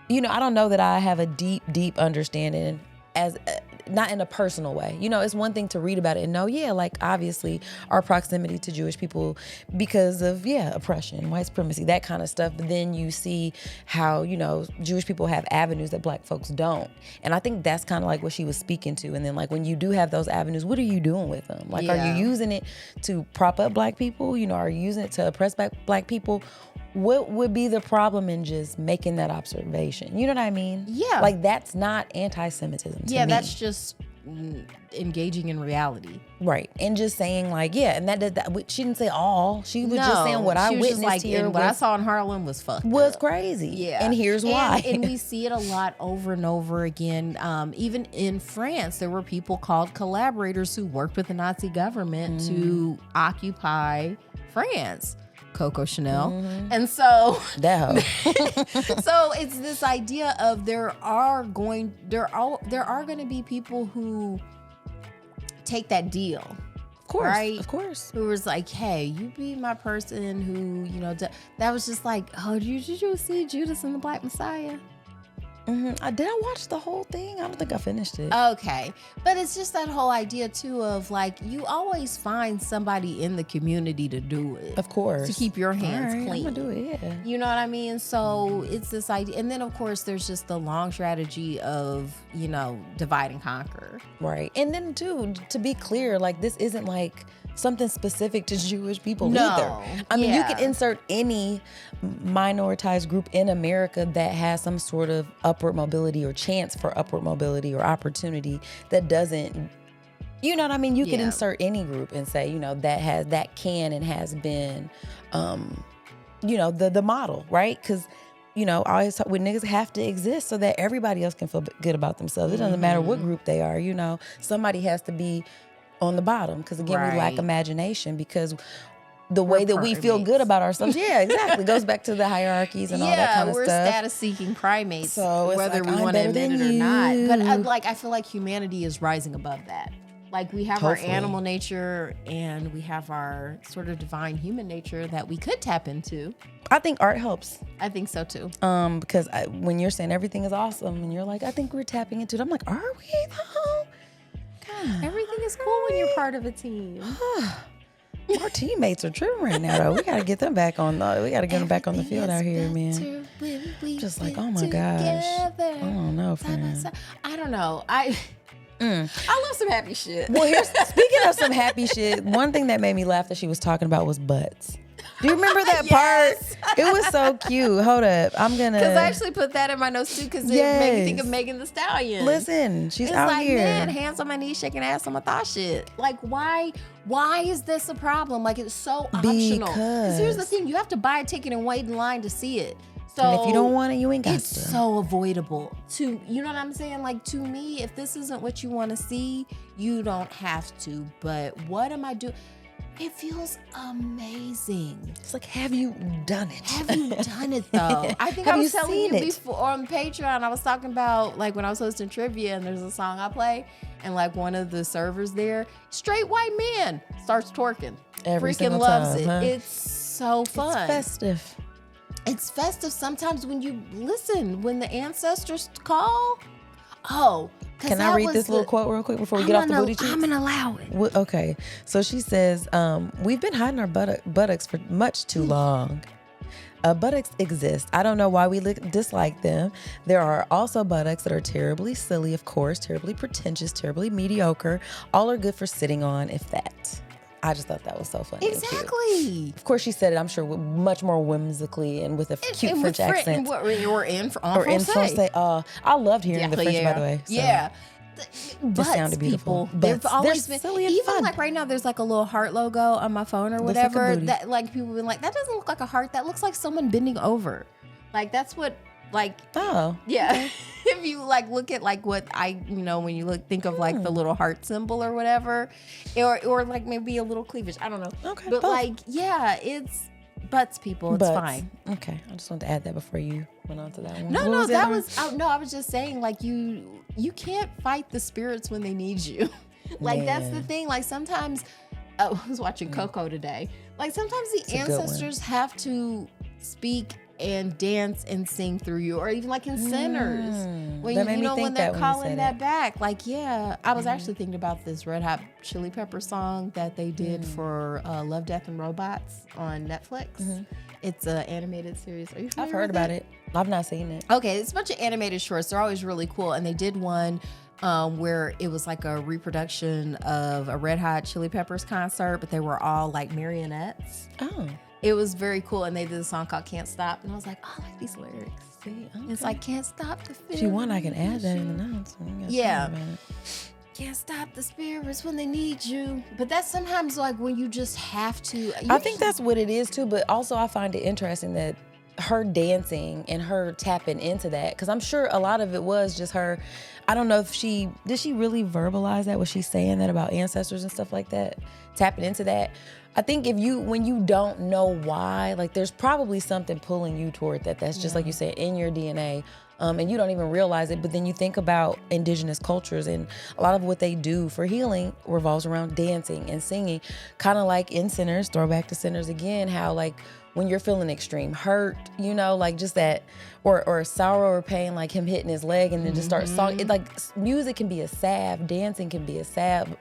I don't know that I have a deep understanding as not in a personal way. It's one thing to read about it and know, obviously our proximity to Jewish people because of, oppression, white supremacy, that kind of stuff. But then you see how, Jewish people have avenues that Black folks don't. And I think that's kind of like what she was speaking to. And then when you do have those avenues, what are you doing with them? Are you using it to prop up Black people? Are you using it to oppress Black people? What would be the problem in just making that observation? You know what I mean? Yeah. That's not anti-Semitism to me. That's just engaging in reality. Right. And just saying and that she didn't say all. She was just saying what I witnessed here. What I saw in Harlem was crazy. Yeah. And here's why. And we see it a lot over and over again. Even in France, there were people called collaborators who worked with the Nazi government to occupy France. Coco Chanel. And so so it's this idea of there are going to be people who take that deal. Of course. Right? Of course. Who was like, hey, you be my person who, that was just like, oh, did you see Judas and the Black Messiah? Did I watch the whole thing? I don't think I finished it. Okay. But it's just that whole idea, too, of you always find somebody in the community to do it. Of course. To keep your hands clean. I'm going to do it, yeah. You know what I mean? So it's this idea. And then, of course, there's just the long strategy of, divide and conquer. Right. And then, too, to be clear, this isn't something specific to Jewish people either. I mean, you could insert any minoritized group in America that has some sort of upward mobility or chance for upward mobility or opportunity that doesn't, you know what I mean? You could insert any group and say, that can and has been, the model, right? Because, I always talk with niggas have to exist so that everybody else can feel good about themselves. It doesn't matter what group they are, somebody has to be on the bottom because again we lack imagination because the way that we feel good about ourselves goes back to the hierarchies and all that kind of stuff. We're status seeking primates, so whether we want to admit it or not. But I feel like humanity is rising above that. We have our animal nature and we have our sort of divine human nature that we could tap into. I think art helps. I think so too. Because when you're saying everything is awesome and you're like, I think we're tapping into it, I'm like, are we though? Everything is cool when you're part of a team. Our teammates are tripping right now, though. We gotta get them back on. We gotta get them back on the field out here, man. Just oh my gosh, I don't know, friend. I don't know. I love some happy shit. Well, speaking of some happy shit, one thing that made me laugh that she was talking about was butts. Do you remember that part? It was so cute. Hold up. Because I actually put that in my notes too because it made me think of Megan Thee Stallion. Listen, she's out here. Man, hands on my knees, shaking ass on my thigh shit. Why is this a problem? It's so optional. Because here's the thing. You have to buy a ticket and wait in line to see it. So and if you don't want it, you ain't got to. It's so avoidable. You know what I'm saying? To me, if this isn't what you want to see, you don't have to. But what am I doing? It feels amazing. It's have you done it? Have you done it, though? I think I was telling you before on Patreon, I was talking about, when I was hosting trivia and there's a song I play, and, one of the servers there, straight white man, starts twerking. Every freaking loves it. Huh? It's so fun. It's festive sometimes when you listen, when the ancestors call. Oh, can I read this little quote real quick before we get off the booty cheeks? I'm going to allow it. Okay. So she says, we've been hiding our buttocks for much too long. Buttocks exist. I don't know why we dislike them. There are also buttocks that are terribly silly, of course, terribly pretentious, terribly mediocre. All are good for sitting on, if that. I just thought that was so funny. Exactly. Of course, she said it, I'm sure, much more whimsically and with a cute French accent. Or in Francais. I loved hearing the French, by the way. So. Yeah. Butts, sounded beautiful. They've always been silly and even fun. right now there's a little heart logo on my phone or whatever that people have been like, that doesn't look like a heart, that looks like someone bending over. That's what oh yeah. Okay. If you look at what I when you think of the little heart symbol or whatever, or maybe a little cleavage, I don't know. Okay. But it's butts, people. It's fine. Okay. I just wanted to add that before you went on to that one. No, What that the was I was just saying, like, you can't fight the spirits when they need you. Like, that's the thing. Like, sometimes I was watching Coco today. Like, sometimes the ancestors have to speak and dance and sing through you, or even like in Sinners, when when they're calling that back. Like, I was actually thinking about this Red Hot Chili Pepper song that they did for Love, Death, and Robots on Netflix. It's an animated series. Are you familiar I've heard about it. I've not seen it. Okay, it's a bunch of animated shorts. They're always really cool, and they did one where it was like a reproduction of a Red Hot Chili Peppers concert, but they were all like marionettes. Oh. It was very cool, and they did a song called "Can't Stop," and I was like, "Oh, I like these lyrics." See, okay. It's like, "Can't stop the feeling." If you want, I can add that in the notes. Yeah. Can't stop the spirits when they need you. But that's sometimes like when you just have to. I think that's what it is too. But also, I find it interesting that her dancing and her tapping into that, because I'm sure a lot of it was just her. I don't know if did she really verbalize that? Was she saying that about ancestors and stuff like that? Tapping into that. I think when you don't know why, like, there's probably something pulling you toward that. That's just like you said, in your DNA. And you don't even realize it. But then you think about indigenous cultures, and a lot of what they do for healing revolves around dancing and singing. Kind of like in Sinners, throwback to Sinners again, how like when you're feeling extreme hurt, like just that, or sorrow or pain, like him hitting his leg and then just start song. It, like, music can be a salve, dancing can be a salve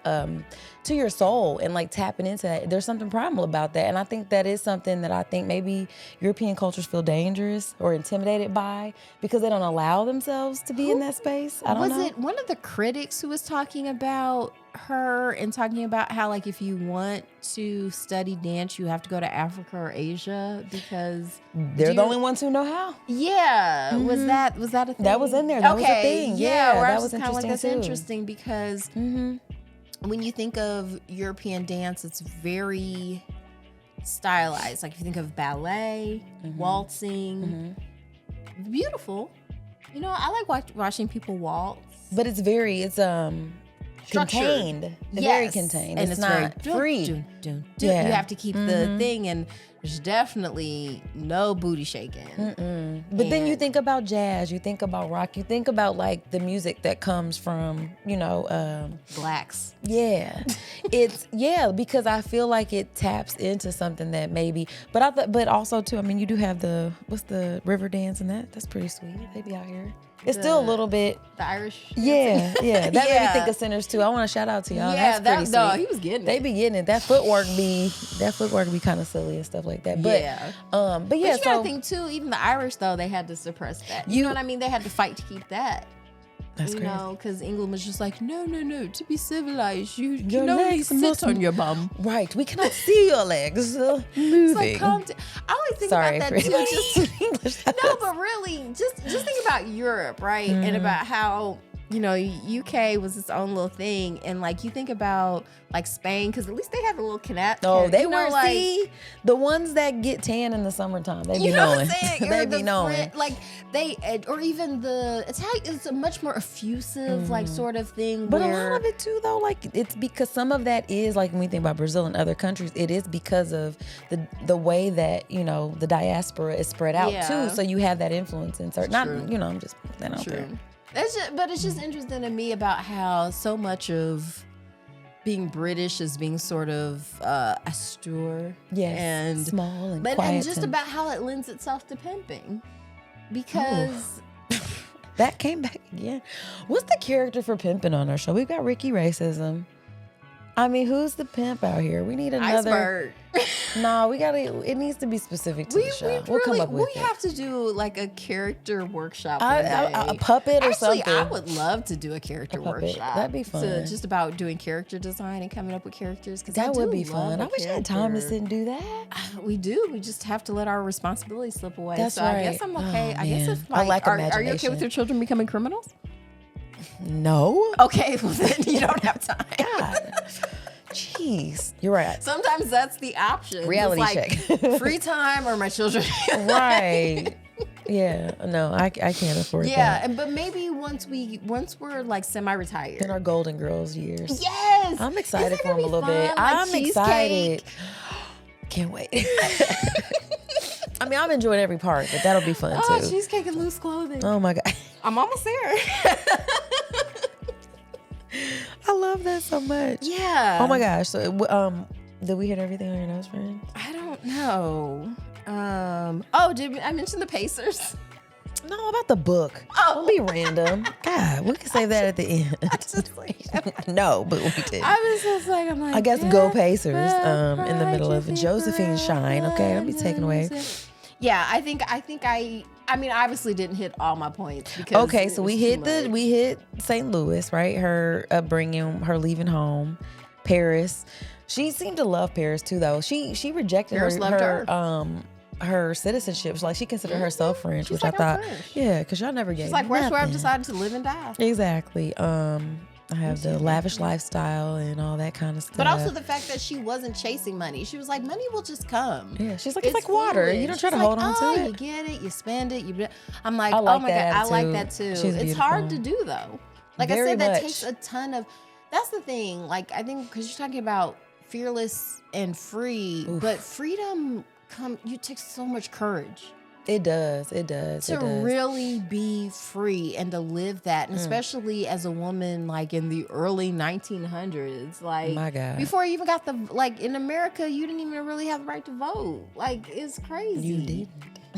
to your soul, and like tapping into that. There's something primal about that, and I think that is something that I think maybe European cultures feel dangerous or intimidated by because they don't allow themselves to be in that space. I don't know. Was it one of the critics who was talking about her and talking about how, like, if you want to study dance, you have to go to Africa or Asia because they're the only ones who know how? Yeah. Was that a thing? That was in there. That was a thing. Yeah, that was kind of like, that's too. interesting because when you think of European dance, it's very stylized. Like, if you think of ballet, waltzing, beautiful. I like watching people waltz. But it's contained. It's very contained. And it's not free. You have to keep the thing, and there's definitely no booty shaking. But then you think about jazz, you think about rock, you think about like the music that comes from, blacks. Yeah. Because I feel like it taps into something that maybe, but also too, I mean, you do have what's the river dance and that's pretty sweet. They be out here. It's still a little bit. The Irish. Yeah. That made me think of Sinners too. I want to shout out to y'all. Yeah, that's pretty sweet. No, he was getting it. They be getting it. That footwork be kind of silly and stuff like that. But but you gotta think too, even the Irish though, they had to suppress that. You know what I mean? They had to fight to keep that. That's crazy. Because England was just like, no. To be civilized, you can only sit on your bum. Right. We cannot see your legs moving. It's like, calm down. I always think about that too. Just English. But really, just think about Europe, right? And about how UK was its own little thing, and like you think about like Spain, because at least they have a little canal. Oh, they were like the ones that get tan in the summertime. They be knowing. They be knowing. Or even the Italian is a much more effusive, like sort of thing. But a lot of it too, though, like it's because some of that is like when we think about Brazil and other countries, it is because of the way that the diaspora is spread out too. So you have that influence in certain. I'm just putting that out there. It's just interesting to me about how so much of being British is being sort of austere, and small and quiet, and just about how it lends itself to pimping, because that came back again. What's the character for pimping on our show? We've got Ricky Racism. I mean, who's the pimp out here? We need another. No, it needs to be specific to the show. We'll come up with it. We have to do like a character workshop. A puppet or something. Actually, I would love to do a character workshop. That'd be fun. Just about doing character design and coming up with characters. That would be fun. I wish I had time to sit and do that. We do. We just have to let our responsibility slip away. That's right. I guess I'm okay. Oh, I guess if I lack imagination. Are you okay with your children becoming criminals? No. Okay, well then you don't have time. God. Jeez, you're right. Sometimes that's the option. Reality check. Free time or my children. Right. Yeah. No, I can't afford that. Yeah, but maybe once we're like semi-retired. In our Golden Girls years. Yes. I'm excited for them a little bit. I'm excited. Can't wait. I mean, I'm enjoying every part, but that'll be fun Oh, too. cheesecake and loose clothing. Oh my God. I'm almost there. I love that so much. Yeah. Oh my gosh. So, did we hit everything on your nose, friend? I don't know. Did I mention the Pacers? No, about the book. Don't be random. God, we can save that at the end. No, but we did. I was just like, I'm like, I guess go Pacers in the middle of Josephine shine. Okay, don't be taken away. Yeah, I mean, I obviously didn't hit all my points because Okay, so we hit St. Louis, right? Her upbringing, her leaving home, Paris. She seemed to love Paris too, though. She rejected her citizenship. Like, she considered herself French, which I thought, yeah, because y'all never gave. She's like, where's where I've nothing. decided to live and die. Exactly. I have the lavish lifestyle and all that kind of stuff. But also the fact that she wasn't chasing money. She was like, money will just come. Yeah, she's like, it's like water. Fluid. You don't try to She's hold like, on to it. You get it, you spend it. I'm like, I like oh my that God, I like attitude. that too. She's It's hard to beautiful. do though. Like Very I said, that much. takes a ton of, that's the thing. Like, I think because you're talking about fearless and free, but freedom you take so much courage. It does. To really be free and to live that, and especially as a woman, like in the early 1900s, like My God. before you even got in America, you didn't even really have the right to vote. Like, it's crazy. You didn't.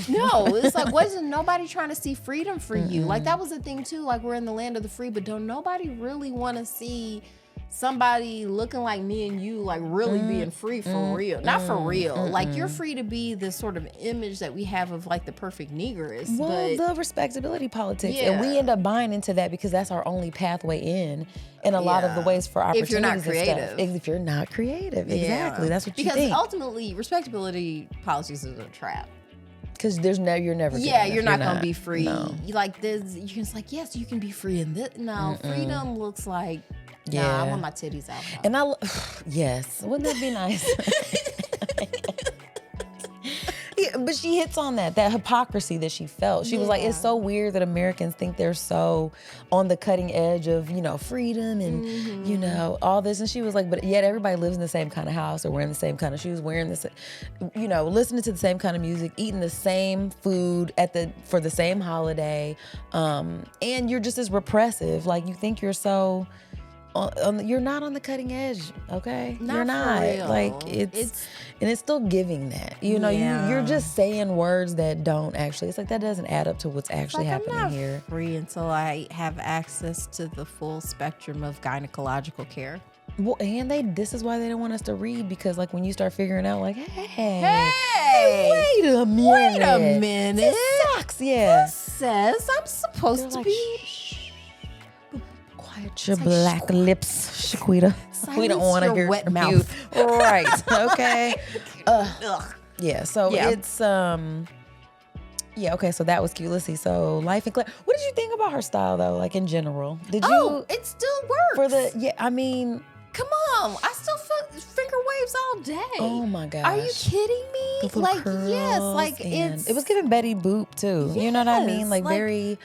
No, it's like, wasn't nobody trying to see freedom for you? Like, that was the thing too. Like, we're in the land of the free, but don't nobody really want to see somebody looking like me and you, like, really being free for real. Not for real. Like, you're free to be this sort of image that we have of like the perfect negress. Well, but the respectability politics. Yeah. And we end up buying into that because that's our only pathway in a lot of the ways for opportunities. If you're not and stuff. creative. If you're not creative. Exactly. That's what you because think. ultimately, respectability politics is a trap. Because you're never Yeah, good you're enough. not gonna be free. No. You like this. You're just like, yes, you can be free in this. No, freedom looks like, nah, Yeah. I want my titties out. And yes, wouldn't that be nice? Yeah, but she hits on that hypocrisy that she felt. She was like, it's so weird that Americans think they're so on the cutting edge of, freedom and, all this. And she was like, but yet everybody lives in the same kind of house or wearing the same kind of shoes, wearing this, listening to the same kind of music, eating the same food for the same holiday. And you're just as repressive. Like, you think you're so... you're not on the cutting edge, okay? Not you're not. for real. Like, it's still giving that. You're just saying words that don't actually. It's like that doesn't add up to what's actually happening I'm not here. free until I have access to the full spectrum of gynecological care. Well, and this is why they don't want us to read, because like when you start figuring out, like, hey, wait a minute, this sucks. Yeah, This says I'm supposed to like, be. quiet your black lips, Shaquita. We don't want to hear wet from mouth. you. Right? Okay. Ugh. Yeah. So it's Yeah. Okay. So that was cute. Let's see. So Life and Claire. What did you think about her style though? Like in general, did you? It still works. For the I mean. Come on, I still feel finger waves all day. Oh my gosh. Are you kidding me? The Like, curls yes, like and it was giving Betty Boop too. You know what I mean? Yes, Like like- very,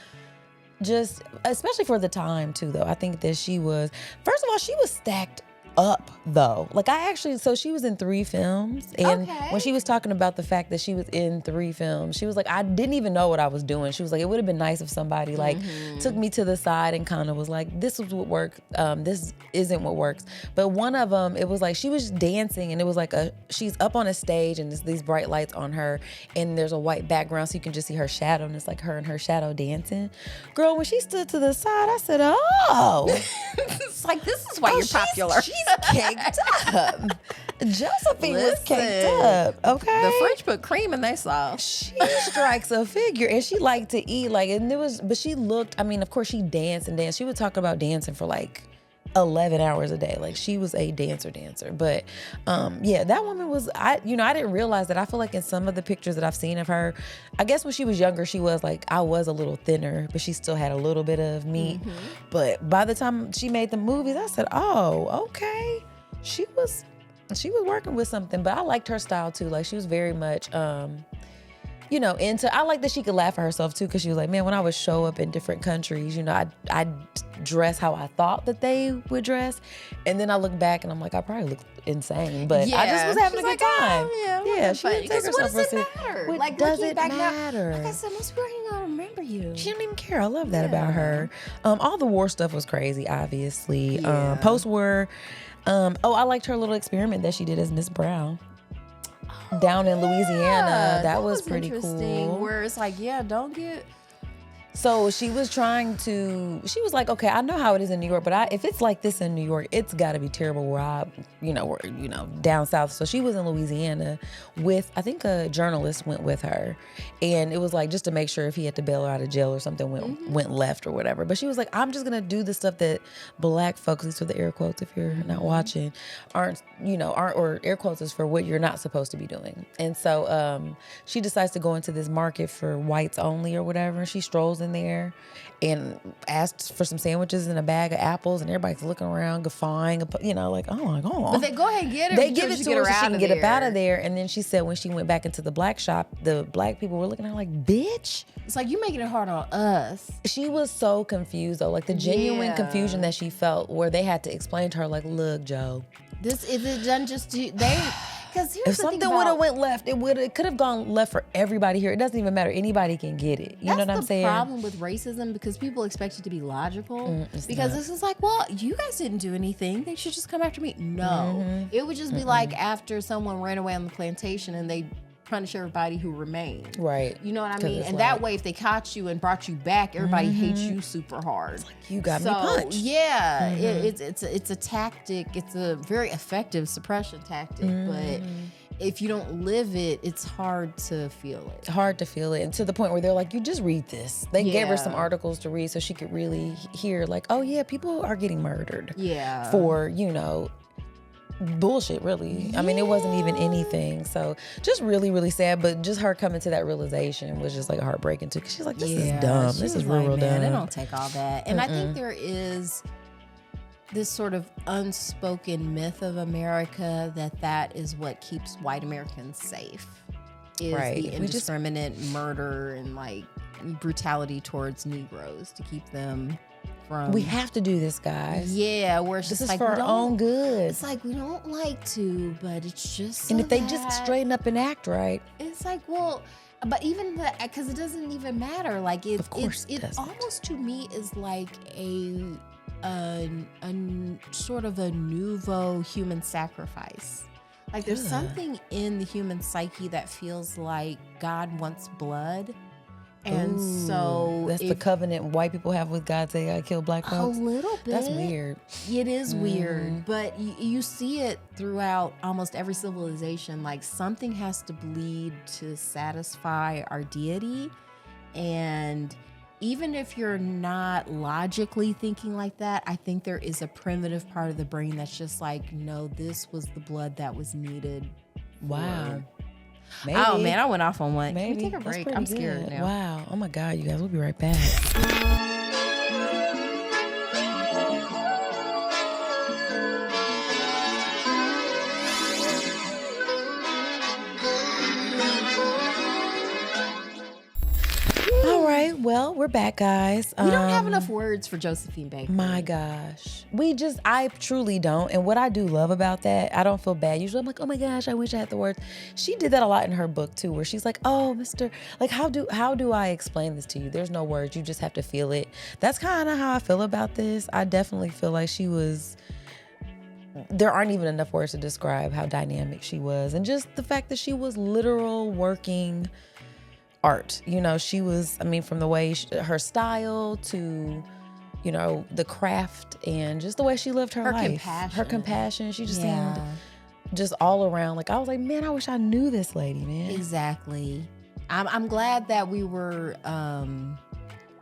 just especially for the time too. Though I think that she was, first of all, she was stacked up though. Like so she was in 3 films, and when she was talking about the fact that she was in 3 films, she was like, I didn't even know what I was doing. She was like, it would have been nice if somebody like took me to the side and kind of was like, this is what worked, this isn't what works. But one of them, it was like she was dancing, and it was like she's up on a stage, and there's these bright lights on her, and there's a white background, so you can just see her shadow, and it's like her and her shadow dancing. Girl, when she stood to the side, I said, oh. It's like, this is why you're popular. She's caked up. Josephine was caked Listen, up. Okay. The French put cream in their sauce. She strikes a figure, and she liked to eat. But she looked. I mean, of course, she danced and danced. She would talk about dancing for like 11 hours a day. Like, she was a dancer. But that woman was. I didn't realize that. I feel like in some of the pictures that I've seen of her, I guess when she was younger, she was like, I was a little thinner, but she still had a little bit of meat. But by the time she made the movies, I said, oh, okay, she was working with something. But I liked her style too. Like, she was very much I like that she could laugh at herself too, because she was like, man, when I would show up in different countries, I'd dress how I thought that they would dress. And then I look back and I'm like, I probably look insane, but I just was having a good time. Yeah, she didn't take herself what does it matter? What like, does looking it back matter? Now, like I said, most people ain't gonna remember you. She didn't even care. I love that about her. All the war stuff was crazy, obviously. Post-war, I liked her little experiment that she did as Miss Brown. Down in Louisiana, that was pretty cool. Where it's like, don't get. So she was like, okay, I know how it is in New York, but if it's like this in New York, it's got to be terrible where down south. So she was in Louisiana with, I think a journalist went with her. And it was like, just to make sure if he had to bail her out of jail or something went left or whatever. But she was like, I'm just going to do the stuff that black folks, these are the air quotes if you're not watching, aren't, or air quotes is for what you're not supposed to be doing. And so she decides to go into this market for whites only or whatever. And she strolls in there and asked for some sandwiches and a bag of apples, and everybody's looking around, guffawing, like, oh my God. But they go ahead and get it. They give it to her so she can get up out of there. And then she said when she went back into the black shop, the black people were looking at her like, bitch. It's like, you making it hard on us. She was so confused though, like the genuine confusion that she felt, where they had to explain to her like, look, Joe, this isn't done just to they. Because if something would have went left, it could have gone left for everybody here. It doesn't even matter. Anybody can get it. You know what I'm saying? That's the problem with racism, because people expect it to be logical. Because this is like, well, you guys didn't do anything. They should just come after me. No. It would just be like after someone ran away on the plantation and they punish everybody who remained. Right. You know what I mean? And that way, if they caught you and brought you back, everybody hates you super hard. It's like, you got me punched. Yeah, it's a tactic. It's a very effective suppression tactic, but if you don't live it, it's hard to feel it. And to the point where they're like, you just read this. They gave her some articles to read so she could really hear like, oh yeah, people are getting murdered. Yeah. For, bullshit, really. I mean, it wasn't even anything. So just really, really sad. But just her coming to that realization was just like heartbreaking too. Cause she's like, this is dumb. This is real dumb. They don't take all that. And I think there is this sort of unspoken myth of America that is what keeps white Americans safe. Is the indiscriminate murder and like brutality towards Negroes to keep them from. We have to do this, guys. Yeah, where it's this just is like for our own good. It's like we don't like to, but it's just. And if they just straighten up and act right, it's like, well, but even because it doesn't even matter. Like it almost to me is like a sort of a nouveau human sacrifice. Like there's something in the human psyche that feels like God wants blood. And so that's the covenant white people have with God. They gotta kill black folks. A little bit. That's weird. It is weird, but you see it throughout almost every civilization. Like something has to bleed to satisfy our deity, and even if you're not logically thinking like that, I think there is a primitive part of the brain that's just like, no, this was the blood that was needed. Wow. Maybe. Oh man, I went off on one. Maybe. Can we take a break? I'm scared now. Wow. Oh my God, you guys, we'll be right back. Well, we're back, guys. We don't have enough words for Josephine Baker. My gosh. I truly don't. And what I do love about that, I don't feel bad. Usually I'm like, oh my gosh, I wish I had the words. She did that a lot in her book too, where she's like, oh, like, how do I explain this to you? There's no words. You just have to feel it. That's kind of how I feel about this. I definitely feel like there aren't even enough words to describe how dynamic she was. And just the fact that she was literal working art. She was, from the way her style to, the craft and just the way she lived her life. Her compassion. She just seemed just all around. Like, I was like, man, I wish I knew this lady, man. Exactly. I'm glad that we were,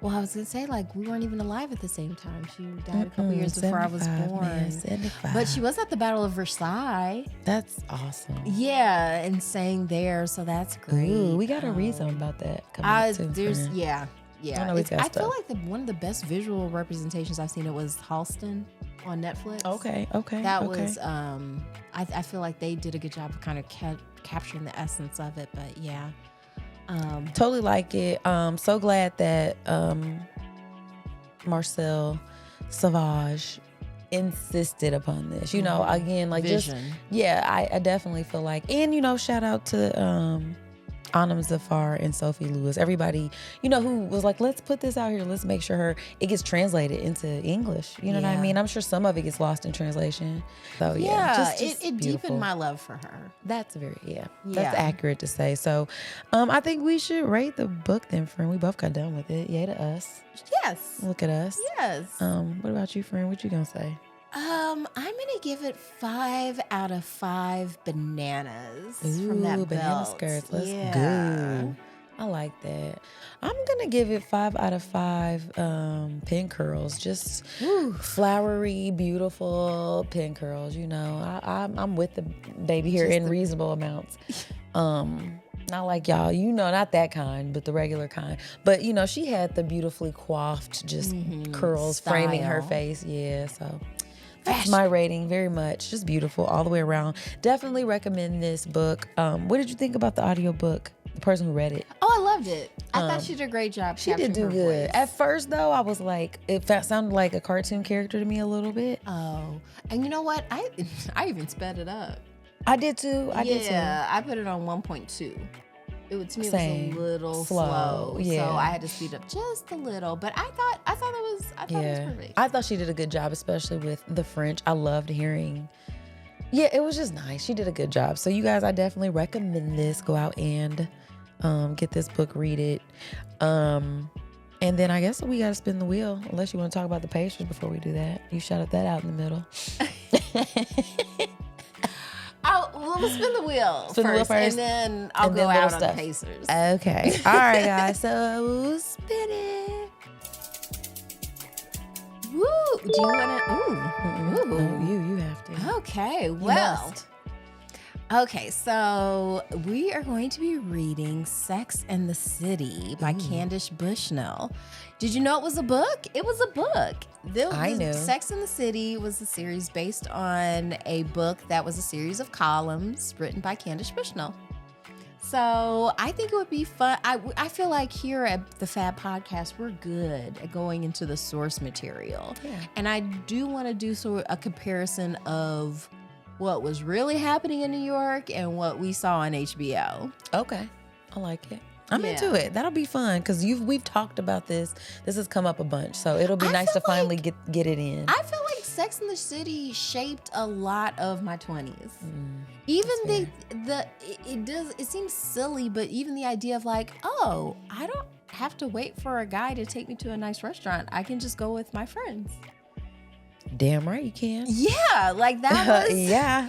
I was going to say, like, we weren't even alive at the same time. She died a couple years before I was born. Man, 75. But she was at the Battle of Versailles. That's awesome. Yeah, and sang there, so that's great. Ooh, we got to read something about that coming up too. Yeah. I feel like one of the best visual representations I've seen, it was Halston on Netflix. Okay. That was, I feel like they did a good job of kind of capturing the essence of it, but yeah. Totally like it. So glad that Marcel Sauvage insisted upon this. You know, again, like Vision. I definitely feel like, and shout out to Anam, Zafar, and Sophie Lewis. Everybody, who was like, let's put this out here. Let's make sure it gets translated into English. You know what I mean? I'm sure some of it gets lost in translation. So it deepened my love for her. That's that's accurate to say. So I think we should rate the book then, friend. We both got done with it. Yay to us. Yes. Look at us. Yes. What about you, friend? What you gonna say? I'm gonna give it 5 out of 5 bananas from that banana belt. skirts. Let's go. I like that. I'm gonna give it 5 out of 5 pin curls. Just flowery, beautiful pin curls. I'm with the baby here in reasonable amounts. Not like y'all, not that kind, but the regular kind. But she had the beautifully coiffed, just curls framing her face. Yeah, so. That's my rating, very much. Just beautiful all the way around. Definitely recommend this book. What did you think about the audiobook? The person who read it. Oh, I loved it. I thought she did a great job. She did do good. Voice. At first, though, I was like, it sounded like a cartoon character to me a little bit. Oh, and you know what? I even sped it up. I did too. I did too. I put it on 1.2. To me, it was a little slow. Yeah. So I had to speed up just a little. But I thought it was perfect. I thought she did a good job, especially with the French. I loved hearing. Yeah, it was just nice. She did a good job. So you guys, I definitely recommend this. Go out and get this book, read it. And then I guess we got to spin the wheel, unless you want to talk about the Pacers before we do that. You shouted that out in the middle. We'll spin the wheel first, and then I'll go out on the Pacers. Okay. All right, guys. So spin it. Woo! Do you want to? Ooh. No, you have to. Okay. Well. Okay, so we are going to be reading Sex and the City by Candace Bushnell. Did you know it was a book? It was a book. I knew. Sex and the City was a series based on a book that was a series of columns written by Candace Bushnell. So I think it would be fun. I feel like here at the Fab Podcast, we're good at going into the source material. Yeah. And I do want to do a comparison of what was really happening in New York and what we saw on HBO. Okay. I like it. I'm into it. That'll be fun because we've talked about this. This has come up a bunch, so it'll be nice to finally get it in. I feel like Sex and the City shaped a lot of my 20s. Even it seems silly, but even the idea of like, oh, I don't have to wait for a guy to take me to a nice restaurant. I can just go with my friends. Damn right you can. Yeah, like that was. Yeah.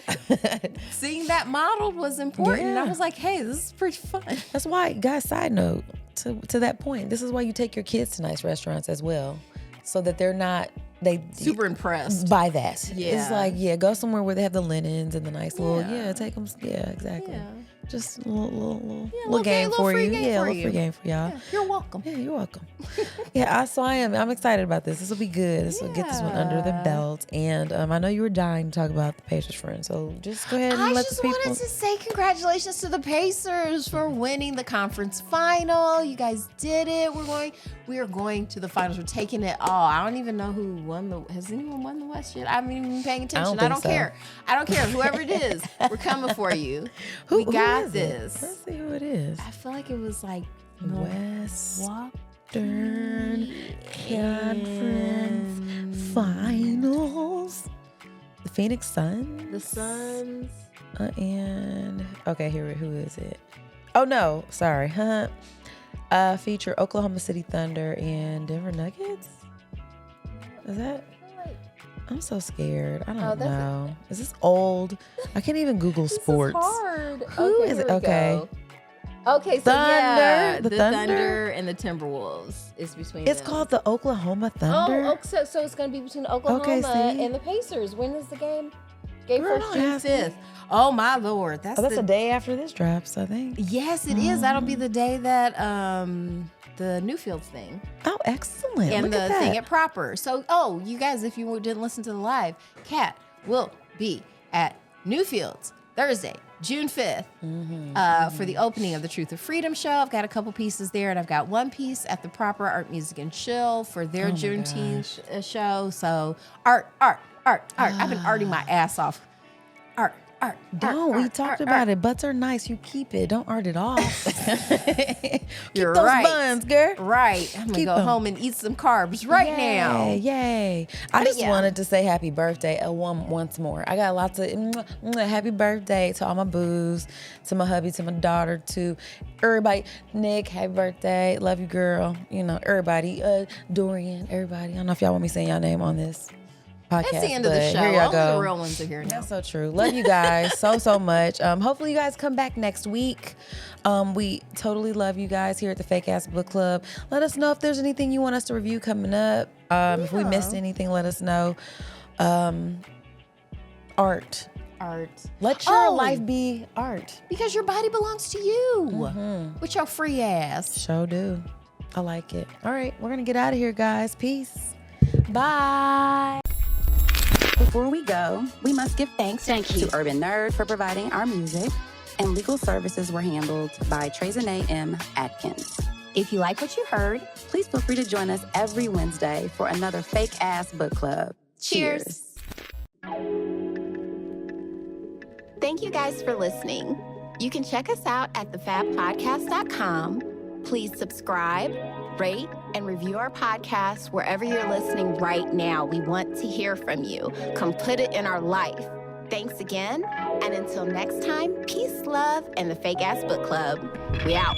Seeing that modeled was important. Yeah. I was like, hey, this is pretty fun. That's why, guys, side note, to that point, this is why you take your kids to nice restaurants as well. So that they're not, super impressed by that. Yeah. It's like, go somewhere where they have the linens and the nice little, take them. Yeah, exactly. Yeah. Just a little game for you. Yeah, a little free game for y'all. Yeah, you're welcome. Yeah, you're welcome. I'm excited about this. This will be good. This will get this one under the belt. And I know you were dying to talk about the Pacers, friend. So just go ahead and let the people. I just wanted to say congratulations to the Pacers for winning the conference final. You guys did it. We are going to the finals. We're taking it all. I don't even know who won has anyone won the West yet? I haven't even been paying attention. I don't care. I don't care. Whoever it is, we're coming for you. We got this. Let's see who it is. I feel like it was like Western Conference Finals. The Phoenix Suns. The Suns. And okay, who is it? Oh no, sorry. Feature Oklahoma City Thunder and Denver Nuggets. Is that? I'm so scared. I don't know. Is this old? I can't even Google sports. This is hard. Who is it? Okay. Okay, so Thunder. The Thunder and the Timberwolves is between It's them. called the Oklahoma Thunder? Oh, so it's going to be between Oklahoma and the Pacers. When is the game? Game first, June 5th. Oh, my Lord. That's the day after this drops, I think. Yes, it is. That'll be the day that the Newfields thing. Oh, excellent. And Look the at that. thing at Proper. So, you guys, if you didn't listen to the live, Kat will be at Newfields Thursday, June 5th, for the opening of the Truth of Freedom show. I've got a couple pieces there, and I've got one piece at the Proper Art, Music, and Chill for their Juneteenth show. So art. I've been arting my ass off. Art. We talked about it. Butts are nice. You keep it. Don't art it off. You're those right. buns, girl. Right. I'm going to go home and eat some carbs now. Yay. I just wanted to say happy birthday once more. I got lots of happy birthday to all my boos, to my hubby, to my daughter, to everybody. Nick, happy birthday. Love you, girl. You know, everybody. Dorian, everybody. I don't know if y'all want me saying y'all name on this podcast. That's the end of the show. Here y'all Only go. the real ones are here now. That's so true. Love you guys so much. Hopefully you guys come back next week. We totally love you guys here at the Fake Ass Book Club. Let us know if there's anything you want us to review coming up. If we missed anything, let us know. Art. Let your life be art. Because your body belongs to you. With your free ass. Sure do. I like it. All right, we're going to get out of here, guys. Peace. Bye. Before we go, we must give thanks to Urban Nerd for providing our music, and legal services were handled by Trezanae M. Atkins. If you like what you heard, please feel free to join us every Wednesday for another Fake Ass Book Club. Cheers. Thank you guys for listening. You can check us out at thefabpodcast.com. Please subscribe, rate, and review our podcast wherever you're listening right now. We want to hear from you. Come put it in our life. Thanks again, and until next time, peace, love, and the Fake Ass Book Club. We out.